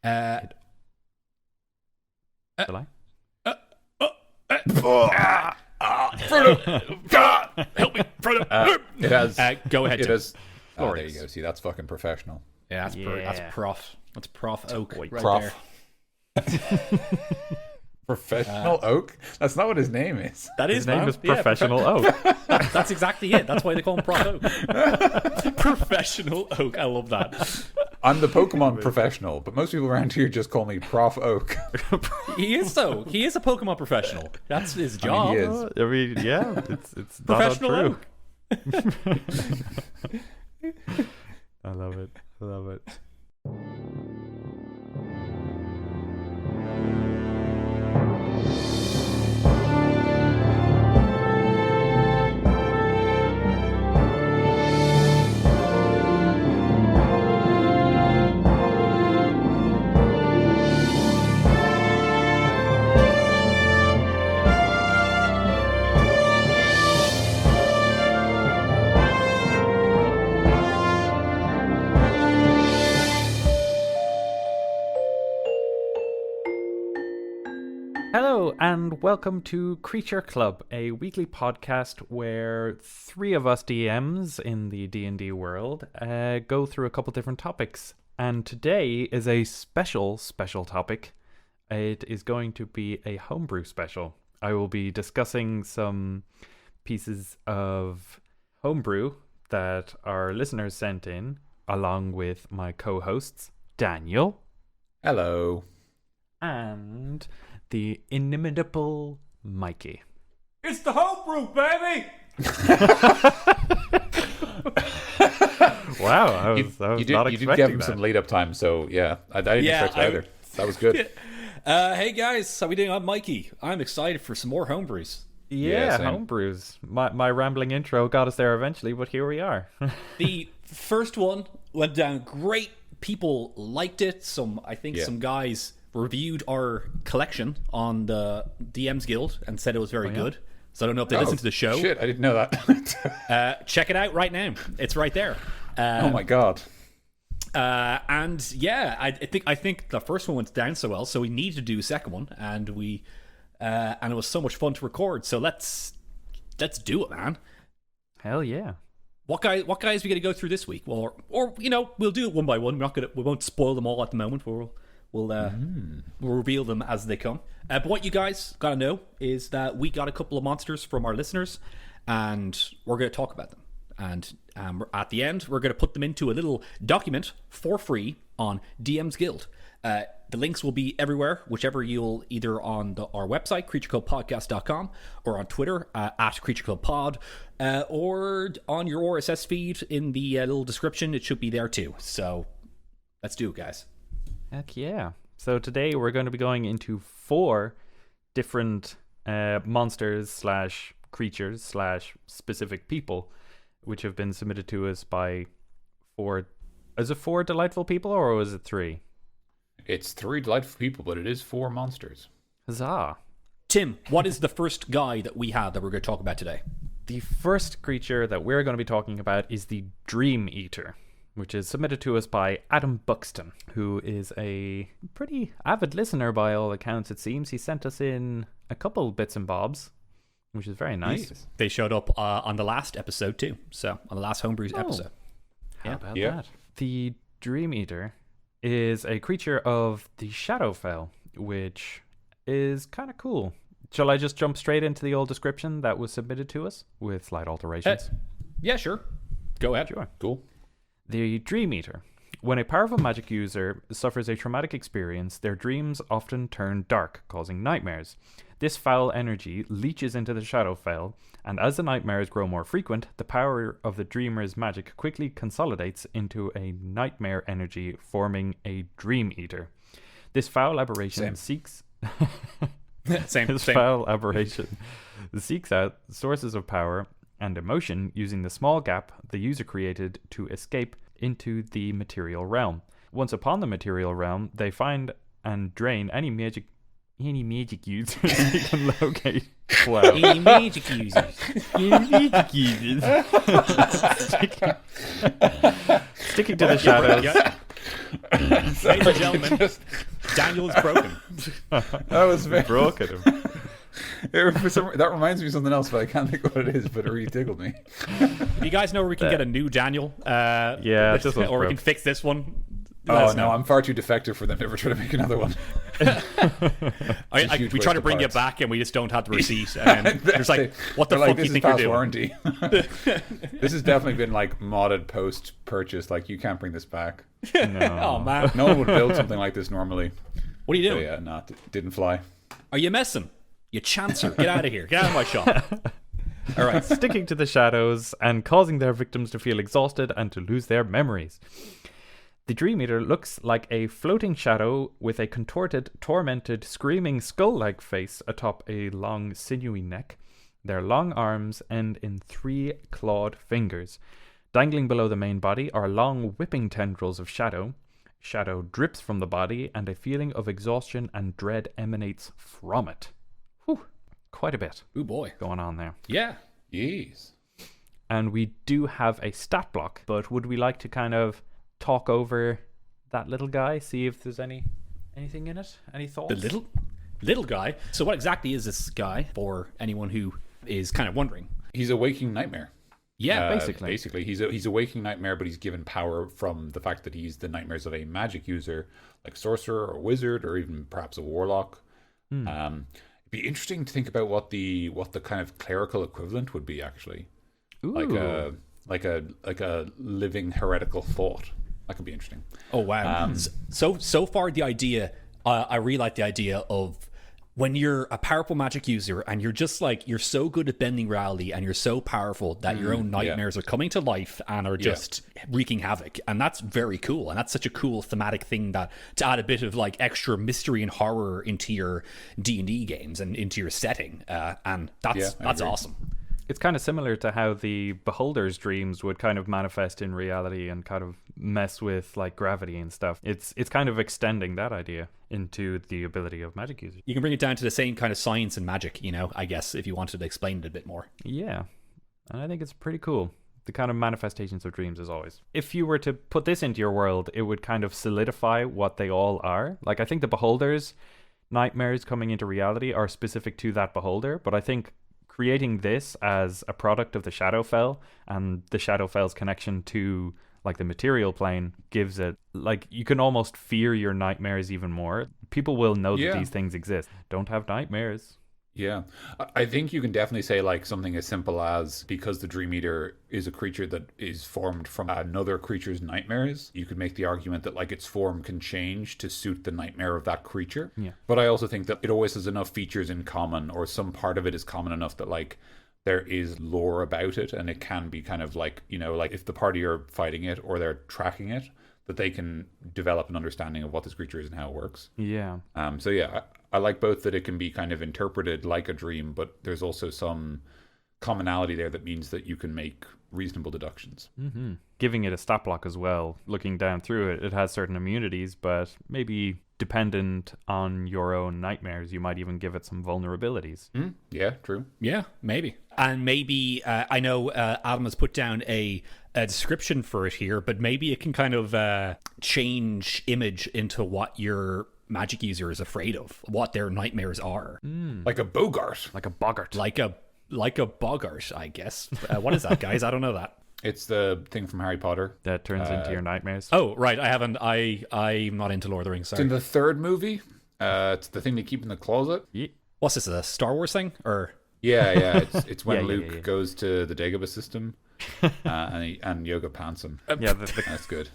Uh, Shall I? Frodo, God, help me, Frodo. It has. Go ahead. It Tim. has. Oh, there Glorious. you go. See, that's fucking professional. Yeah, that's Prof. That's Prof Oak right Prof. there. Professional Oak? That's not what his name is. That is His name man. is Yeah, Professional Oak. That's exactly it. That's why they call him Prof Oak. Professional Oak. I love that. I'm the Pokemon professional, but most people around here just call me Prof Oak. He is though. He is a Pokemon professional. That's his I mean, job. he is. I mean, yeah, it's Professional not Oak. untrue. I love it. I love it. Hello and welcome to Creature Club, a weekly podcast where three of us DMs in the D&D world go through a couple different topics. And today is a special topic. It is going to be a homebrew special. I will be discussing some pieces of homebrew that our listeners sent in, along with my co-hosts, Daniel. Hello. And the inimitable Mikey. It's the homebrew, baby. Wow, I was not You did expecting give him that. some lead up time, so yeah. I didn't expect it either. That was good. Hey guys, how we doing? I'm Mikey. I'm excited for some more homebrews. Yeah, same. homebrews. My rambling intro got us there eventually, but here we are. The first one went down great. People liked it. Some guys reviewed our collection on the DMs Guild and said it was very good. So I don't know if they listened to the show. Shit, I didn't know that. Check it out right now. It's right there. Oh my god. And yeah, I think the first one went down so well, so we needed to do a second one, and it was so much fun to record. So let's do it, man. Hell yeah. What guys are we gonna go through this week? Well, or we'll do it one by one. We won't spoil them all at the moment. We'll reveal them as they come. But what you guys gotta know is that we got a couple of monsters from our listeners, and we're gonna talk about them. And at the end, we're gonna put them into a little document for free on DM's Guild. The links will be everywhere, whichever you'll either on our website, creatureclubpodcast.com, or on Twitter at creatureclubpod, or on your RSS feed in the little description. It should be there too. So let's do it, guys. Heck yeah. So today we're going to be going into 4 different monsters / creatures / specific people, which have been submitted to us by 4... Is it 4 delightful people, or was it 3? It's 3 delightful people, but it is 4 monsters. Huzzah. Tim, what is the first guy that we have that we're going to talk about today? The first creature that we're going to be talking about is the Dream Eater, which is submitted to us by Adam Buxton, who is a pretty avid listener by all accounts, it seems. He sent us in a couple bits and bobs, which is very nice. Jesus. They showed up on the last episode too. So on the last Homebrews episode. How about Yeah. that? The Dream Eater is a creature of the Shadowfell, which is kind of cool. Shall I just jump straight into the old description that was submitted to us with slight alterations? Yeah, sure. Go ahead. Sure. Cool. The Dream Eater. When a powerful magic user suffers a traumatic experience, their dreams often turn dark, causing nightmares. This foul energy leaches into the Shadowfell, and as the nightmares grow more frequent, the power of the dreamer's magic quickly consolidates into a nightmare energy, forming a Dream Eater. This foul aberration seeks... Same. foul aberration seeks out sources of power and emotion using the small gap the user created to escape into the material realm. Once upon the material realm, they find and drain any Any magic users you can locate. Wow. Any magic users? Any magic users. Sticking to the shadows. Yeah. Ladies and gentlemen, Daniel's broken. That was very Broke at him. that reminds me of something else, but I can't think what it is. But it really tickled me. You guys know where we can get a new Daniel? Yeah, this one's or we broke. can fix this one. Oh no, I'm far too defective for them to ever try to make another one. We try to bring you back, and we just don't have the receipt. And there's like, what the fuck do you think you're doing? Warranty. This has definitely been like modded post purchase. Like you can't bring this back. No. Oh man, No one would build something like this normally. what are you So doing? yeah, no, it didn't fly. Are you messing? You chancer! Get out of here! Get out of my shop! All right. Sticking to the shadows and causing their victims to feel exhausted and to lose their memories. The Dream Eater looks like a floating shadow with a contorted, tormented, screaming skull-like face atop a long, sinewy neck. Their long arms end in 3 clawed fingers. Dangling below the main body are long, whipping tendrils of shadow. Shadow drips from the body, and a feeling of exhaustion and dread emanates from it. Whew, quite a bit Ooh boy. going on there. Yeah. Jeez. And we do have a stat block, but would we like to kind of talk over that little guy, see if there's anything in it? Any thoughts? The little guy. So what exactly is this guy for anyone who is kind of wondering? He's a waking nightmare. Yeah, basically. He's a waking nightmare, but he's given power from the fact that he's the nightmares of a magic user, like sorcerer or wizard, or even perhaps a warlock. It'd be interesting to think about what the kind of clerical equivalent would be actually. Ooh. Like a living heretical thought. That could be interesting. Oh wow. So far the idea, I really like the idea of when you're a powerful magic user and you're just like, you're so good at bending reality and you're so powerful that your own nightmares are coming to life and are just wreaking havoc. And that's very cool. And that's such a cool thematic thing that to add a bit of like extra mystery and horror into your D&D games and into your setting. And that's awesome. It's kind of similar to how the beholder's dreams would kind of manifest in reality and kind of mess with like gravity and stuff. It's kind of extending that idea into the ability of magic users. You can bring it down to the same kind of science and magic, I guess, if you wanted to explain it a bit more. Yeah, and I think it's pretty cool. The kind of manifestations of dreams as always. If you were to put this into your world, it would kind of solidify what they all are. Like I think the beholder's nightmares coming into reality are specific to that beholder, but I think creating this as a product of the Shadowfell and the Shadowfell's connection to like the material plane gives it like you can almost fear your nightmares even more. People will know that these things exist. Don't have nightmares. Yeah, I think you can definitely say like something as simple as because the Dream Eater is a creature that is formed from another creature's nightmares, you could make the argument that like its form can change to suit the nightmare of that creature. Yeah. But I also think that it always has enough features in common, or some part of it is common enough that like there is lore about it, and it can be kind of like, like if the party are fighting it or they're tracking it, that they can develop an understanding of what this creature is and how it works. Yeah. So yeah, I like both that it can be kind of interpreted like a dream, but there's also some commonality there that means that you can make reasonable deductions. Mm-hmm. Giving it a stat block as well, looking down through it, it has certain immunities, but maybe dependent on your own nightmares, you might even give it some vulnerabilities. Yeah, true. Yeah, maybe. And maybe, I know Adam has put down a description for it here, but maybe it can kind of change image into what your magic user is afraid of, what their nightmares are. Like a Bogart. Like a boggart. Like a boggart, I guess. What is that, guys? I don't know that. It's the thing from Harry Potter. That turns into your nightmares. Oh, right. I'm not into Lord of the Rings, It's sorry. in the third movie. It's the thing they keep in the closet. What's this, a Star Wars thing? Or Yeah. It's when Yeah, Luke goes to the Dagobah system and Yoga pants him. Yeah, That's good.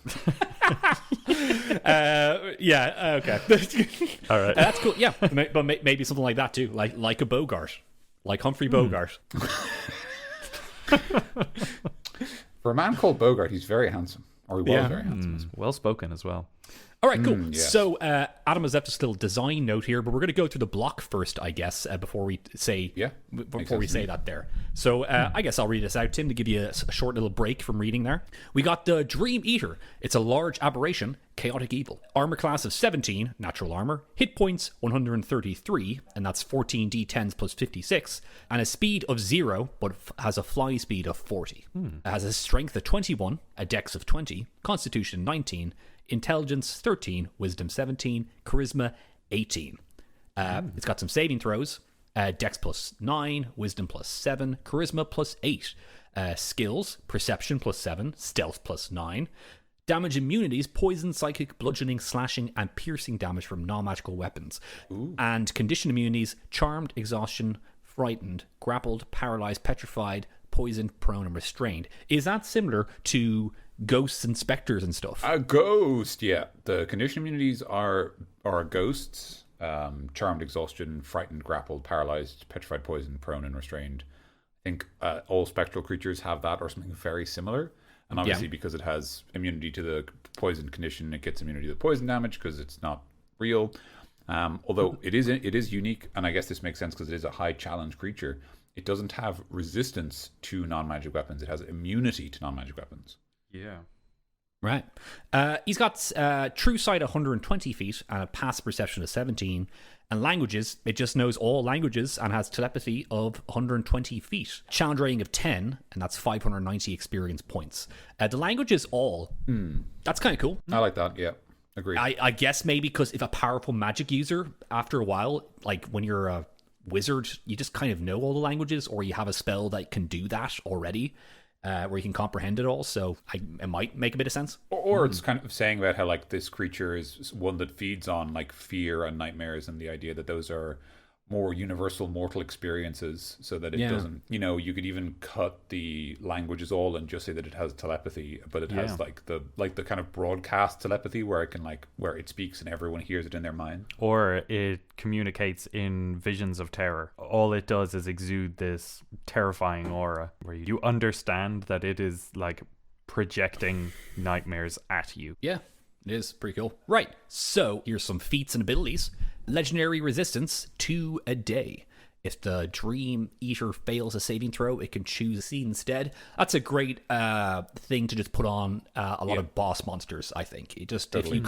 okay. all right. That's cool. Yeah, but maybe something like that too, like a Bogart, like Humphrey Bogart. For a man called Bogart, he's very handsome. Or he was very handsome. Well spoken as well. All right, cool. Yes. So Adam has left us a little design note here, but we're going to go through the block first, I guess, before we say that there. So I guess I'll read this out, Tim, to give you a short little break from reading there. We got the Dream Eater. It's a large aberration, chaotic evil. Armor class of 17, natural armor. Hit points 133, and that's 14d10s plus 56, and a speed of 0, but has a fly speed of 40. It has a strength of 21, a dex of 20, constitution 19, intelligence 13, wisdom 17, charisma 18. It's got some saving throws. Dex plus 9, wisdom plus 7, charisma plus 8. Skills, perception plus 7, stealth plus 9. Damage immunities, poison, psychic, bludgeoning, slashing, and piercing damage from non-magical weapons. Ooh. And condition immunities, charmed, exhaustion, frightened, grappled, paralyzed, petrified, poisoned, prone, and restrained. Is that similar to ghosts and specters and stuff? A ghost, yeah. The condition immunities are ghosts. Charmed, exhaustion, frightened, grappled, paralyzed, petrified, poisoned, prone, and restrained. I think all spectral creatures have that or something very similar. And obviously because it has immunity to the poison condition, it gets immunity to the poison damage because it's not real. Although it is unique, and I guess this makes sense because it is a high challenge creature. It doesn't have resistance to non-magic weapons. It has immunity to non-magic weapons. Yeah. Right. He's got true sight 120 feet and a passive perception of 17. And languages, it just knows all languages and has telepathy of 120 feet. Challenge rating of 10, and that's 590 experience points. The languages all. That's kind of cool. I like that, yeah. Agreed. I guess maybe because if a powerful magic user, after a while, like when you're a wizard, you just kind of know all the languages, or you have a spell that can do that already. Where you can comprehend it all, so it might make a bit of sense. Or it's kind of saying about how like this creature is one that feeds on like fear and nightmares, and the idea that those are more universal mortal experiences, so that it doesn't, you could even cut the languages all and just say that it has telepathy, but it has like the kind of broadcast telepathy where it can where it speaks and everyone hears it in their mind. Or it communicates in visions of terror. All it does is exude this terrifying aura where you understand that it is like projecting nightmares at you. Yeah, it is pretty cool. Right, so here's some feats and abilities. Legendary resistance 2 a day. If the Dream Eater fails a saving throw, it can choose a seed instead. That's a great thing to just put on a lot of boss monsters, I think. It just totally.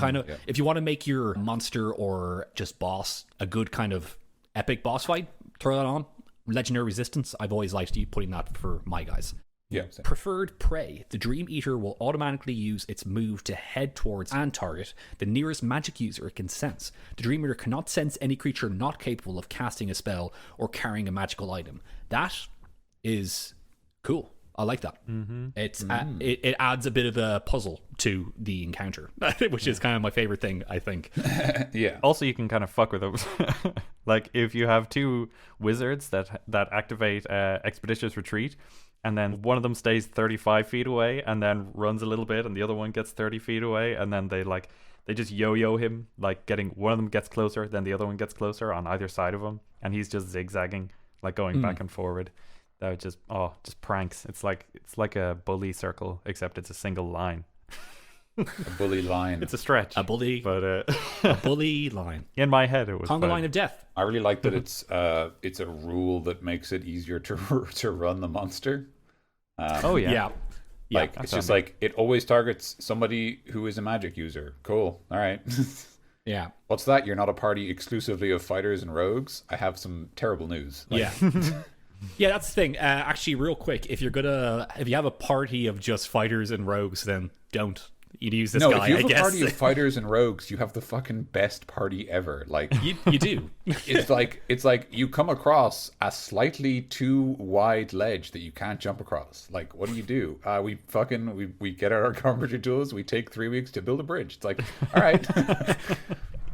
If you want to make your monster or just boss a good kind of epic boss fight, throw that on. Legendary resistance, I've always liked putting that for my guys. Yeah. Same. Preferred prey. The Dream Eater will automatically use its move to head towards and target the nearest magic user it can sense. The Dream Eater cannot sense any creature not capable of casting a spell or carrying a magical item. That is cool. I like that. Mm-hmm. It adds a bit of a puzzle to the encounter, which is kind of my favorite thing, I think. Yeah. Also, you can kind of fuck with those. Like if you have two wizards that activate Expeditious Retreat, and then one of them stays 35 feet away and then runs a little bit, and the other one gets 30 feet away, and then they just yo-yo him, like getting one of them gets closer, then the other one gets closer on either side of him, and he's just zigzagging, like going back and forward. That would just pranks. It's like a bully circle, except it's a single line. A bully line. It's a stretch. A bully, but a bully line. In my head, it was conga line of death. I really like that it's a rule that makes it easier to run the monster. Yeah. Like it's just like it always targets somebody who is a magic user. Cool. All right. Yeah. What's that? You're not a party exclusively of fighters and rogues? I have some terrible news. Yeah. Yeah, that's the thing. Actually, real quick, if you have a party of just fighters and rogues, then don't. You'd use this guy, I guess. No, if you have a party of fighters and rogues, you have the fucking best party ever. Like you do. It's like you come across a slightly too wide ledge that you can't jump across. Like, what do? We get out our carpentry tools. We take 3 weeks to build a bridge. It's like, all right.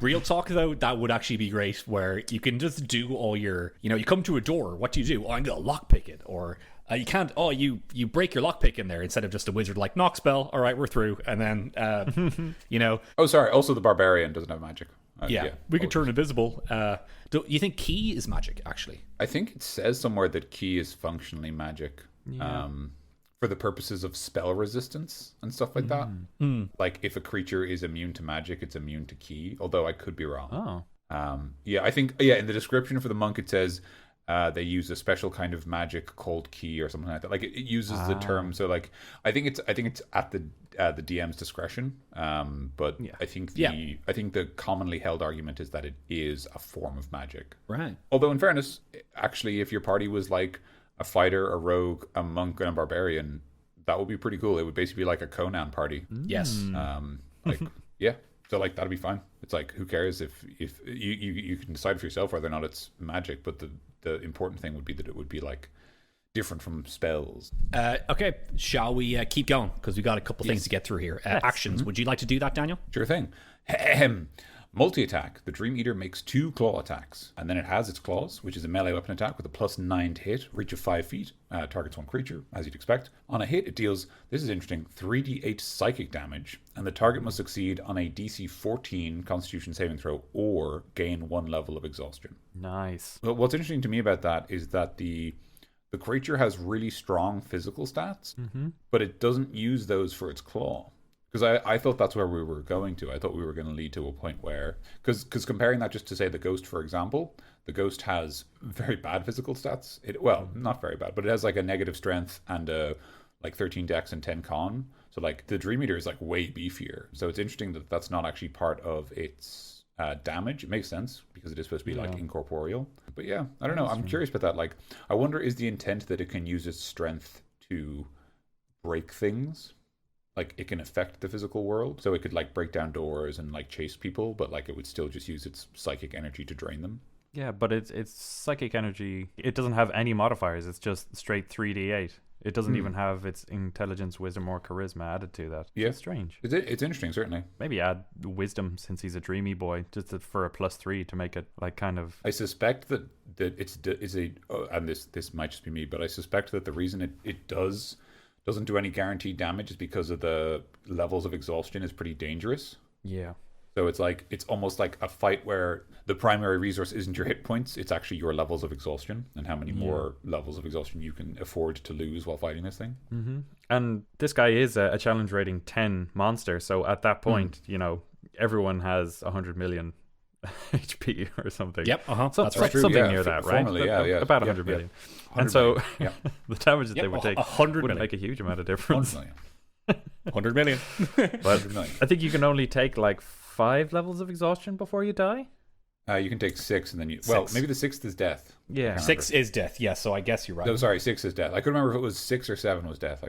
Real talk, though, that would actually be great, where you can just do all your, you come to a door. What do? Oh, I'm gonna lockpick it, or you can't. Oh, you break your lockpick in there instead of just a wizard like knock spell. All right, we're through, and then Oh, sorry. Also, the barbarian doesn't have magic. We could turn invisible. Do you think key is magic? Actually, I think it says somewhere that key is functionally magic. Yeah. for the purposes of spell resistance and stuff like that. Like if a creature is immune to magic, it's immune to ki, although I could be wrong. Yeah, I think in the description for the monk it says they use a special kind of magic called ki or something like that. Like it uses the term, so like I think it's at the DM's discretion. But I think the commonly held argument is that it is a form of magic. Right. Although in fairness, actually, if your party was like a fighter, a rogue, a monk, and a barbarian, that would be pretty cool. It would basically be like a Conan party. Yes. Like yeah. So like that'd be fine. It's like who cares if you can decide for yourself whether or not it's magic, but the important thing would be that it would be like different from spells. Okay, shall we keep going? Because we got a couple things to get through here. Actions. Would you like to do that, Daniel? Sure thing. Multi-attack. The Dream Eater makes 2 claw attacks, and then it has its claws, which is a melee weapon attack with a +9 to hit, reach of 5 feet, targets one creature, as you'd expect. On a hit, it deals, this is interesting, 3d8 psychic damage, and the target must succeed on a DC 14 Constitution saving throw or gain 1 level of exhaustion. Nice. But what's interesting to me about that is that the creature has really strong physical stats, but it doesn't use those for its claw. Because I thought that's where we were going to. I thought we were going to lead to a point where... Because comparing that just to, say, the Ghost, for example, the Ghost has very bad physical stats. Well, not very bad, but it has like a negative strength and like 13 dex and 10 con. So like the Dream Eater is like way beefier. So it's interesting that that's not actually part of its damage. It makes sense because it is supposed to be like incorporeal. But yeah, I don't know. I'm curious about that. Like, I wonder, is the intent that it can use its strength to break things? Like it can affect the physical world, so it could like break down doors and like chase people, but like it would still just use its psychic energy to drain them. Yeah, but it's psychic energy. It doesn't have any modifiers. It's just straight 3d8. It doesn't even have its intelligence, wisdom, or charisma added to that. Yeah, it's strange. It's interesting, certainly. Maybe add wisdom since he's a dreamy boy, just for a +3 to make it like kind of. I suspect that it's a and this might just be me, but I suspect that the reason it doesn't do any guaranteed damage is because of the levels of exhaustion is pretty dangerous. Yeah. So it's like it's almost like a fight where the primary resource isn't your hit points, it's actually your levels of exhaustion and how many more levels of exhaustion you can afford to lose while fighting this thing. And this guy is a challenge rating 10 monster, so at that point, you know, everyone has 100 million HP or something. Yep, that's right. Something near that, right? Formally, about 100 million. And so the damage that they would take 100 wouldn't make a huge amount of difference. 100 million. But I think you can only take like 5 levels of exhaustion before you die. You can take 6 and then well, maybe the 6th is death. Yeah. 6 is death, yeah, so I guess you're right. No, sorry, 6 is death. I couldn't remember if it was 6 or 7 was death.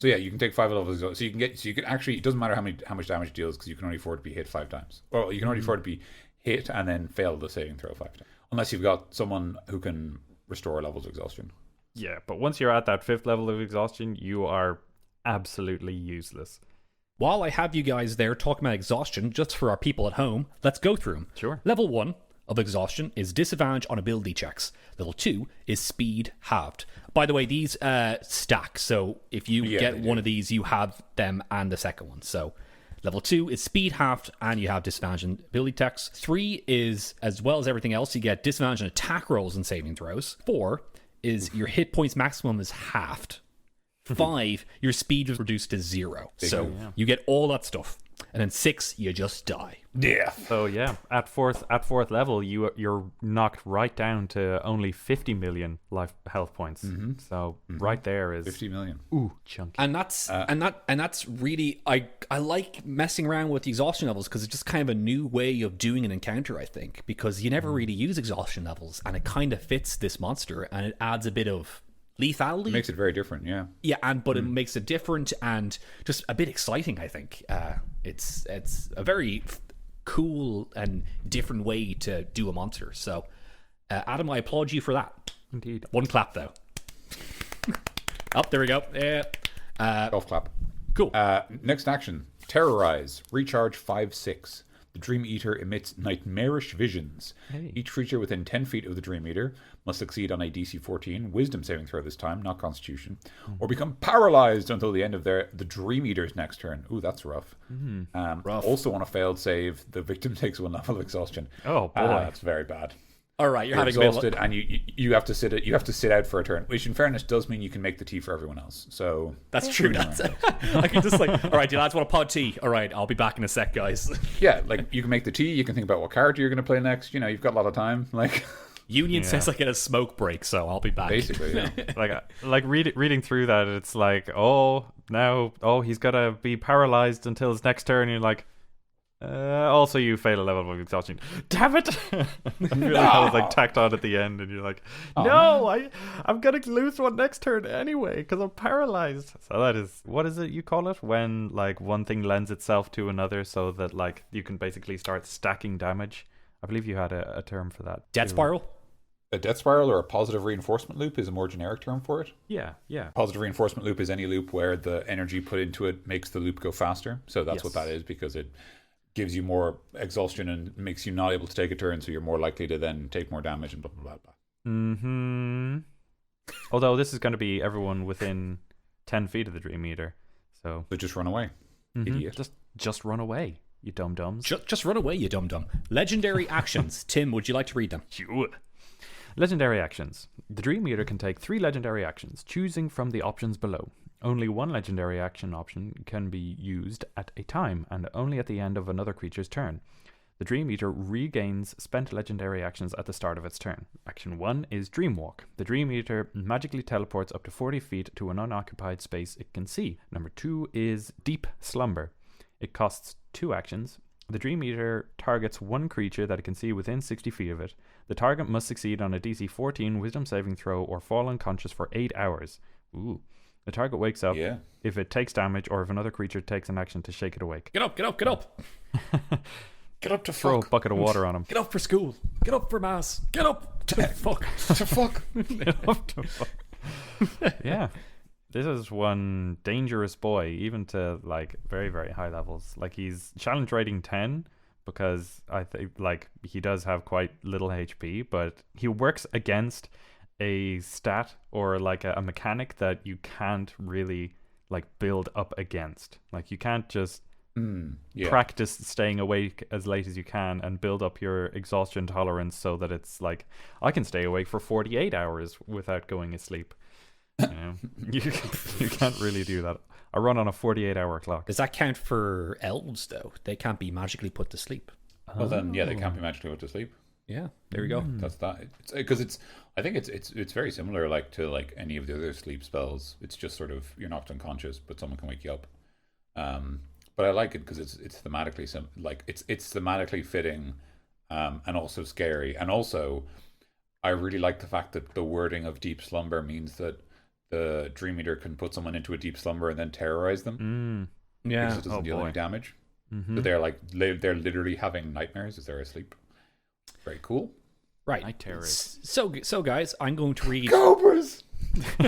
So yeah, you can take 5 levels. So you can actually, it doesn't matter how much damage it deals because you can only afford to be hit 5 times. Well, you can only afford to be hit and then fail the saving throw 5 times. Unless you've got someone who can restore levels of exhaustion. Yeah, but once you're at that 5th level of exhaustion, you are absolutely useless. While I have you guys there talking about exhaustion, just for our people at home, let's go through them. Sure. Level 1 of exhaustion is disadvantage on ability checks. Level 2 is speed halved. By the way, these stack, so if you get one of these, you have them and the second one. So level 2 is speed halved, and you have disadvantage on ability checks. 3 is, as well as everything else, you get disadvantage on attack rolls and saving throws. 4 is your hit points maximum is halved. 5, your speed is reduced to 0. So you get all that stuff. And then 6, you just die. Yeah. So yeah, at fourth level, you're knocked right down to only 50 million life health points. So right there is 50 million. Ooh, chunky. And that's really I like messing around with the exhaustion levels because it's just kind of a new way of doing an encounter, I think, because you never really use exhaustion levels, and it kind of fits this monster, and it adds a bit of lethality. It makes it very different, yeah. Yeah, but it makes it different and just a bit exciting, I think. It's a very cool and different way to do a monster. So, Adam, I applaud you for that. Indeed. One clap, though. Oh, there we go. Yeah. Golf clap. Cool. Next action. Terrorize. Recharge 5/6. The Dream Eater emits nightmarish visions. Hey. Each creature within 10 feet of the Dream Eater must succeed on a DC 14 Wisdom saving throw this time, not Constitution, or become paralyzed until the end of the Dream Eater's next turn. Ooh, that's rough. Rough. Also on a failed save, the victim takes 1 level of exhaustion. Oh, boy. That's very bad. All right, you're having exhausted, and you have to sit out for a turn, which in fairness does mean you can make the tea for everyone else. So that's true. I can just like, all right, you lads want a pod tea? All right, I'll be back in a sec, guys. Yeah, like you can make the tea. You can think about what character you're going to play next. You know, you've got a lot of time. Like Union says I get a smoke break, so I'll be back. Basically, yeah. like reading through that, it's like, he's got to be paralyzed until his next turn. And you're like, also you fail a level of exhaustion. Damn it! I feel like that was like tacked on at the end, and you're like, I'm gonna lose one next turn anyway because I'm paralyzed. So that is, what is it you call it when like one thing lends itself to another, so that like you can basically start stacking damage. I believe you had a term for that. Death spiral. A death spiral or a positive reinforcement loop is a more generic term for it. Yeah. Positive reinforcement loop is any loop where the energy put into it makes the loop go faster. So that's what that is, because it gives you more exhaustion and makes you not able to take a turn, so you're more likely to then take more damage and blah blah blah. Although this is going to be everyone within 10 feet of the Dream Eater, so just run away, idiot. Just run away, you dum dums. Just run away, you dum dum. Legendary actions. Tim, would you like to read them? Sure. Legendary actions. The Dream Eater can take 3 legendary actions, choosing from the options below. Only one legendary action option can be used at a time, and only at the end of another creature's turn. The Dream Eater regains spent legendary actions at the start of its turn. Action 1 is Dream Walk. The Dream Eater magically teleports up to 40 feet to an unoccupied space it can see. Number 2 is Deep Slumber. It costs 2 actions. The Dream Eater targets one creature that it can see within 60 feet of it. The target must succeed on a DC 14 Wisdom saving throw or fall unconscious for 8 hours. Ooh. The target wakes up if it takes damage or if another creature takes an action to shake it awake. Get up! Get up to Throw a bucket of water on him. Get up for school. Get up for mass. Get up to fuck. To fuck. Get up to fuck. Yeah. This is one dangerous boy, even to like very, very high levels. Like he's challenge rating 10 because I think like he does have quite little HP, but he works against a stat or like a mechanic that you can't really like build up against. Like you can't just practice staying awake as late as you can and build up your exhaustion tolerance so that it's like I can stay awake for 48 hours without going asleep. You know, you can't really do that. I run on a 48-hour clock. Does that count for elves though? They can't be magically put to sleep. Well then, they can't be magically put to sleep. Yeah, there we go. That's that. Because I think it's very similar like to like any of the other sleep spells. It's just sort of you're knocked unconscious, but someone can wake you up. But I like it because it's thematically it's thematically fitting, and also scary. And also, I really like the fact that the wording of deep slumber means that the Dream Eater can put someone into a deep slumber and then terrorize them. Yeah, because it doesn't deal any damage. So they're literally having nightmares as they're asleep. Very cool. Right. Night terrors. So guys, I'm going to read Cobras. I'm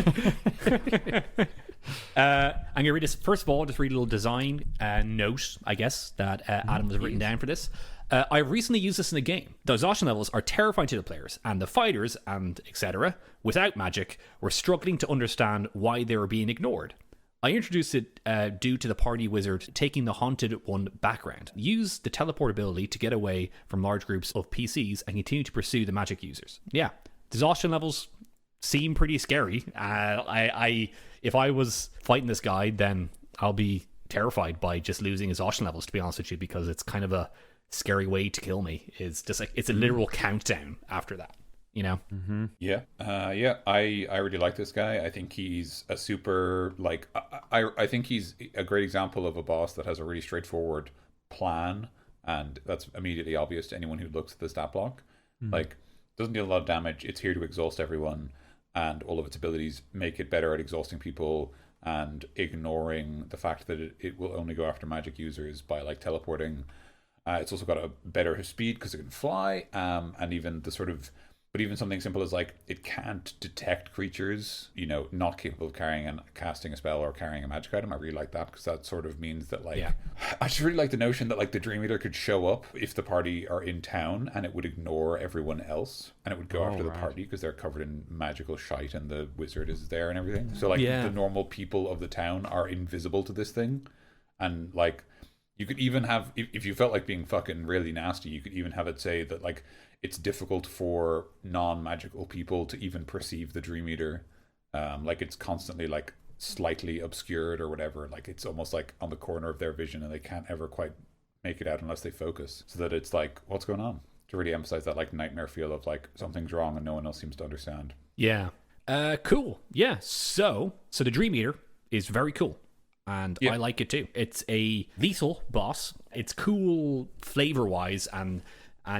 going to read this. First of all, just read a little design note, I guess, that Adam has written down for this. I recently used this in a game. The exhaustion levels are terrifying to the players, and the fighters, and etc., without magic, were struggling to understand why they were being ignored. I introduced it due to the party wizard taking the Haunted One background. Use the teleport ability to get away from large groups of PCs and continue to pursue the magic users. Yeah, the exhaustion levels seem pretty scary. If I was fighting this guy, then I'll be terrified by just losing exhaustion levels, to be honest with you, because it's kind of a scary way to kill me. It's just like it's a literal countdown after that. You know? I really like this guy. I think he's a super I think he's a great example of a boss that has a really straightforward plan, and that's immediately obvious to anyone who looks at the stat block. Like, doesn't deal a lot of damage. It's here to exhaust everyone, and all of its abilities make it better at exhausting people and ignoring the fact that it will only go after magic users by like teleporting. It's also got a better speed because it can fly, and even the sort of. But even something simple as like it can't detect creatures, not capable of casting a spell or carrying a magic item. I really like that because that sort of means that I just really like the notion that like the Dream Eater could show up if the party are in town and it would ignore everyone else and it would go after the party because they're covered in magical shite and the wizard is there and everything. So like the normal people of the town are invisible to this thing, and like You could even have, if you felt like being fucking really nasty, you could even have it say that like it's difficult for non-magical people to even perceive the Dream Eater. Like it's constantly like slightly obscured or whatever. Like it's almost like on the corner of their vision and they can't ever quite make it out unless they focus. So that it's like, what's going on? To really emphasize that like nightmare feel of like something's wrong and no one else seems to understand. Yeah. Cool. Yeah. So the Dream Eater is very cool. And I like it too. It's a lethal boss. It's cool flavor-wise and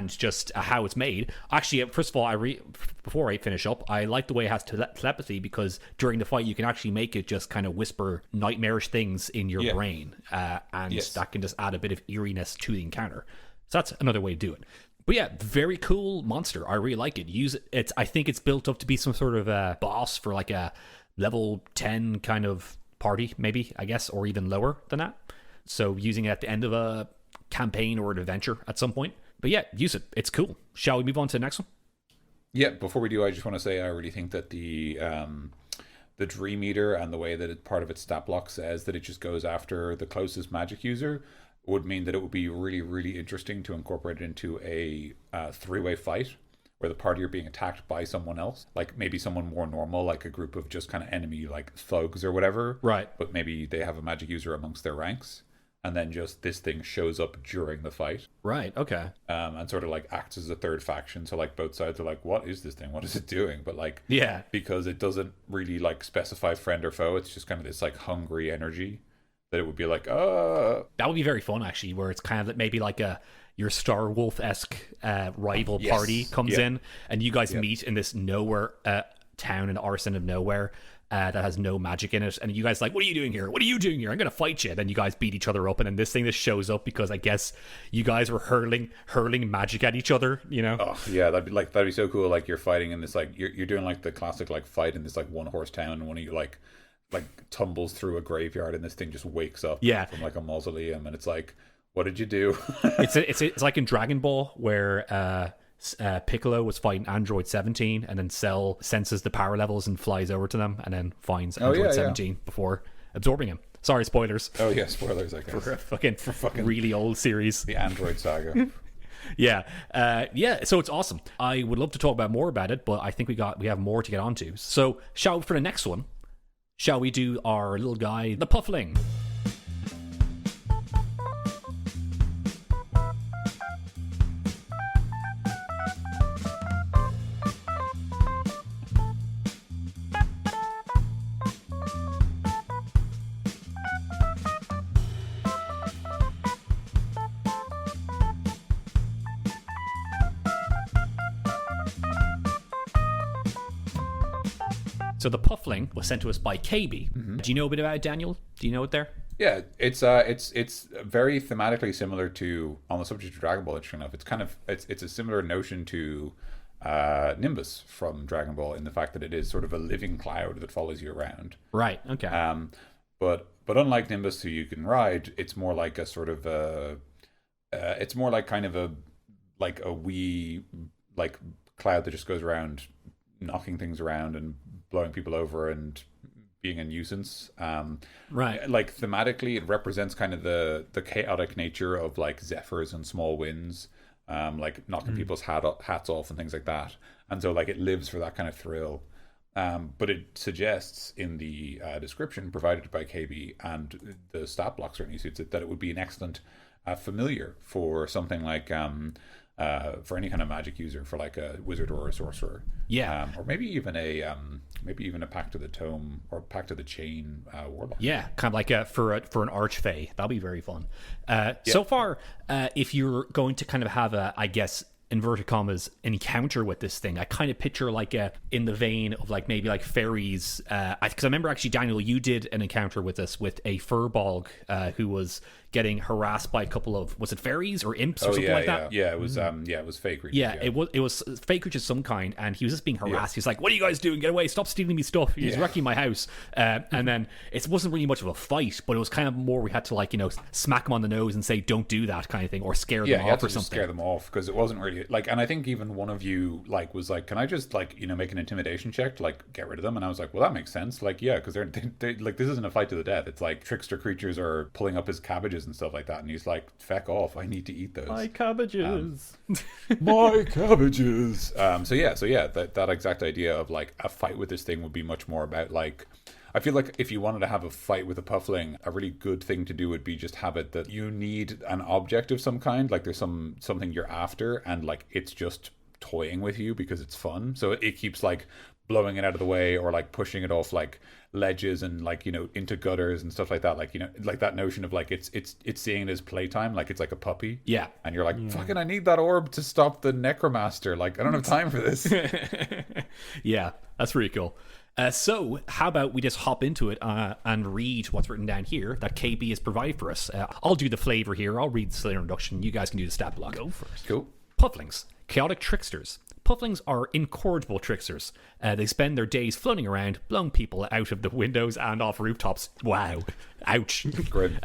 just how it's made. Actually, first of all, before I finish up, I like the way it has telepathy, because during the fight you can actually make it just kind of whisper nightmarish things in your brain, and that can just add a bit of eeriness to the encounter. So that's another way to do it. But yeah, very cool monster. I really like it. Use it. I think it's built up to be some sort of a boss for like a level 10 kind of party, maybe, I guess, or even lower than that. So using it at the end of a campaign or an adventure at some point. But yeah, use it. It's cool. Shall we move on to the next one? Yeah, before we do, I just want to say I really think that the Dream Eater and the way that part of its stat block says that it just goes after the closest magic user would mean that it would be really, really interesting to incorporate it into a three-way fight where the party are being attacked by someone else, like maybe someone more normal, like a group of just kind of enemy like thugs or whatever, right? But maybe they have a magic user amongst their ranks, and then just this thing shows up during the fight, right? Okay. And sort of like acts as a third faction, so like both sides are like, what is this thing, what is it doing? But like, yeah, because it doesn't really like specify friend or foe, it's just kind of this like hungry energy that it would be like, that would be very fun actually, where it's kind of maybe like your Star Wolf-esque rival party comes in, and you guys meet in this nowhere town in arson of nowhere that has no magic in it, and you guys like, what are you doing here? What are you doing here? I'm gonna fight you. Then you guys beat each other up, and then this thing just shows up because I guess you guys were hurling magic at each other, you know? Oh yeah, that'd be so cool. Like you're fighting in this like you're doing like the classic like fight in this like one horse town, and one of you like tumbles through a graveyard, and this thing just wakes up from like a mausoleum, and it's like, what did you do? it's like in Dragon Ball where Piccolo was fighting Android 17, and then Cell senses the power levels and flies over to them, and then finds Android 17 before absorbing him. Sorry, spoilers. Oh yeah, spoilers. I guess for fucking really old series, the Android saga. Yeah. So it's awesome. I would love to talk more about it, but I think we have more to get onto. So for the next one, shall we do our little guy, the Puffling? So the Puffling was sent to us by Kaybee. Mm-hmm. Do you know a bit about it, Daniel? Do you know it there? Yeah, it's very thematically similar to, on the subject of Dragon Ball, interesting enough. It's kind of it's a similar notion to Nimbus from Dragon Ball, in the fact that it is sort of a living cloud that follows you around. Right. Okay. But unlike Nimbus, who you can ride, it's more like a sort of it's more like kind of a wee like cloud that just goes around knocking things around and blowing people over and being a nuisance. Right. Like thematically, it represents kind of the chaotic nature of like zephyrs and small winds, like knocking people's hats off and things like that. And so like it lives for that kind of thrill. But it suggests in the description provided by Kaybee, and the stat block certainly suits it, that it would be an excellent familiar for something like for any kind of magic user, for like a wizard or a sorcerer, or maybe even a Pact of the Tome or Pact of the Chain warlock. Yeah, kind of like for an archfey. That'll be very fun. So far, if you're going to kind of have I guess, inverted commas, encounter with this thing, I kind of picture like in the vein of like maybe like fairies, because I remember actually, Daniel, you did an encounter with us with a furbolg who was getting harassed by a couple of, was it fairies or imps or something like that? Yeah, it was it was fake creatures. It was fake creatures of some kind, and he was just being harassed. He's like, what are you guys doing? Get away, stop stealing me stuff. He's wrecking my house. And then it wasn't really much of a fight, but it was kind of more, we had to like, smack him on the nose and say, don't do that kind of thing, or scare them off or something. Scare them off, because it wasn't really like, and I think even one of you like was like, can I just like, make an intimidation check to like get rid of them? And I was like, well, that makes sense. Like, yeah, because they like, this isn't a fight to the death. It's like trickster creatures are pulling up his cabbages cabbages and stuff like that, and he's like, feck off, I need to eat those. My cabbages. My cabbages. So yeah, that exact idea of like a fight with this thing would be much more about like, I feel like if you wanted to have a fight with a puffling, a really good thing to do would be just have it that you need an object of some kind, like there's something you're after, and like it's just toying with you because it's fun. So it keeps like blowing it out of the way, or like pushing it off like ledges and like, you know, into gutters and stuff like that. Like, you know, like that notion of like it's seeing it as playtime, like it's like a puppy. Yeah. And you're like, fucking, I need that orb to stop the necromancer. Like, I don't have time for this. Yeah, that's pretty cool. So how about we just hop into it and read what's written down here that Kaybee has provided for us. I'll do the flavor here. I'll read the introduction. You guys can do the stat block. Go first. Cool. Pufflings, chaotic tricksters. Pufflings are incorrigible tricksters. They spend their days floating around, blowing people out of the windows and off rooftops. Wow. Ouch. Grim.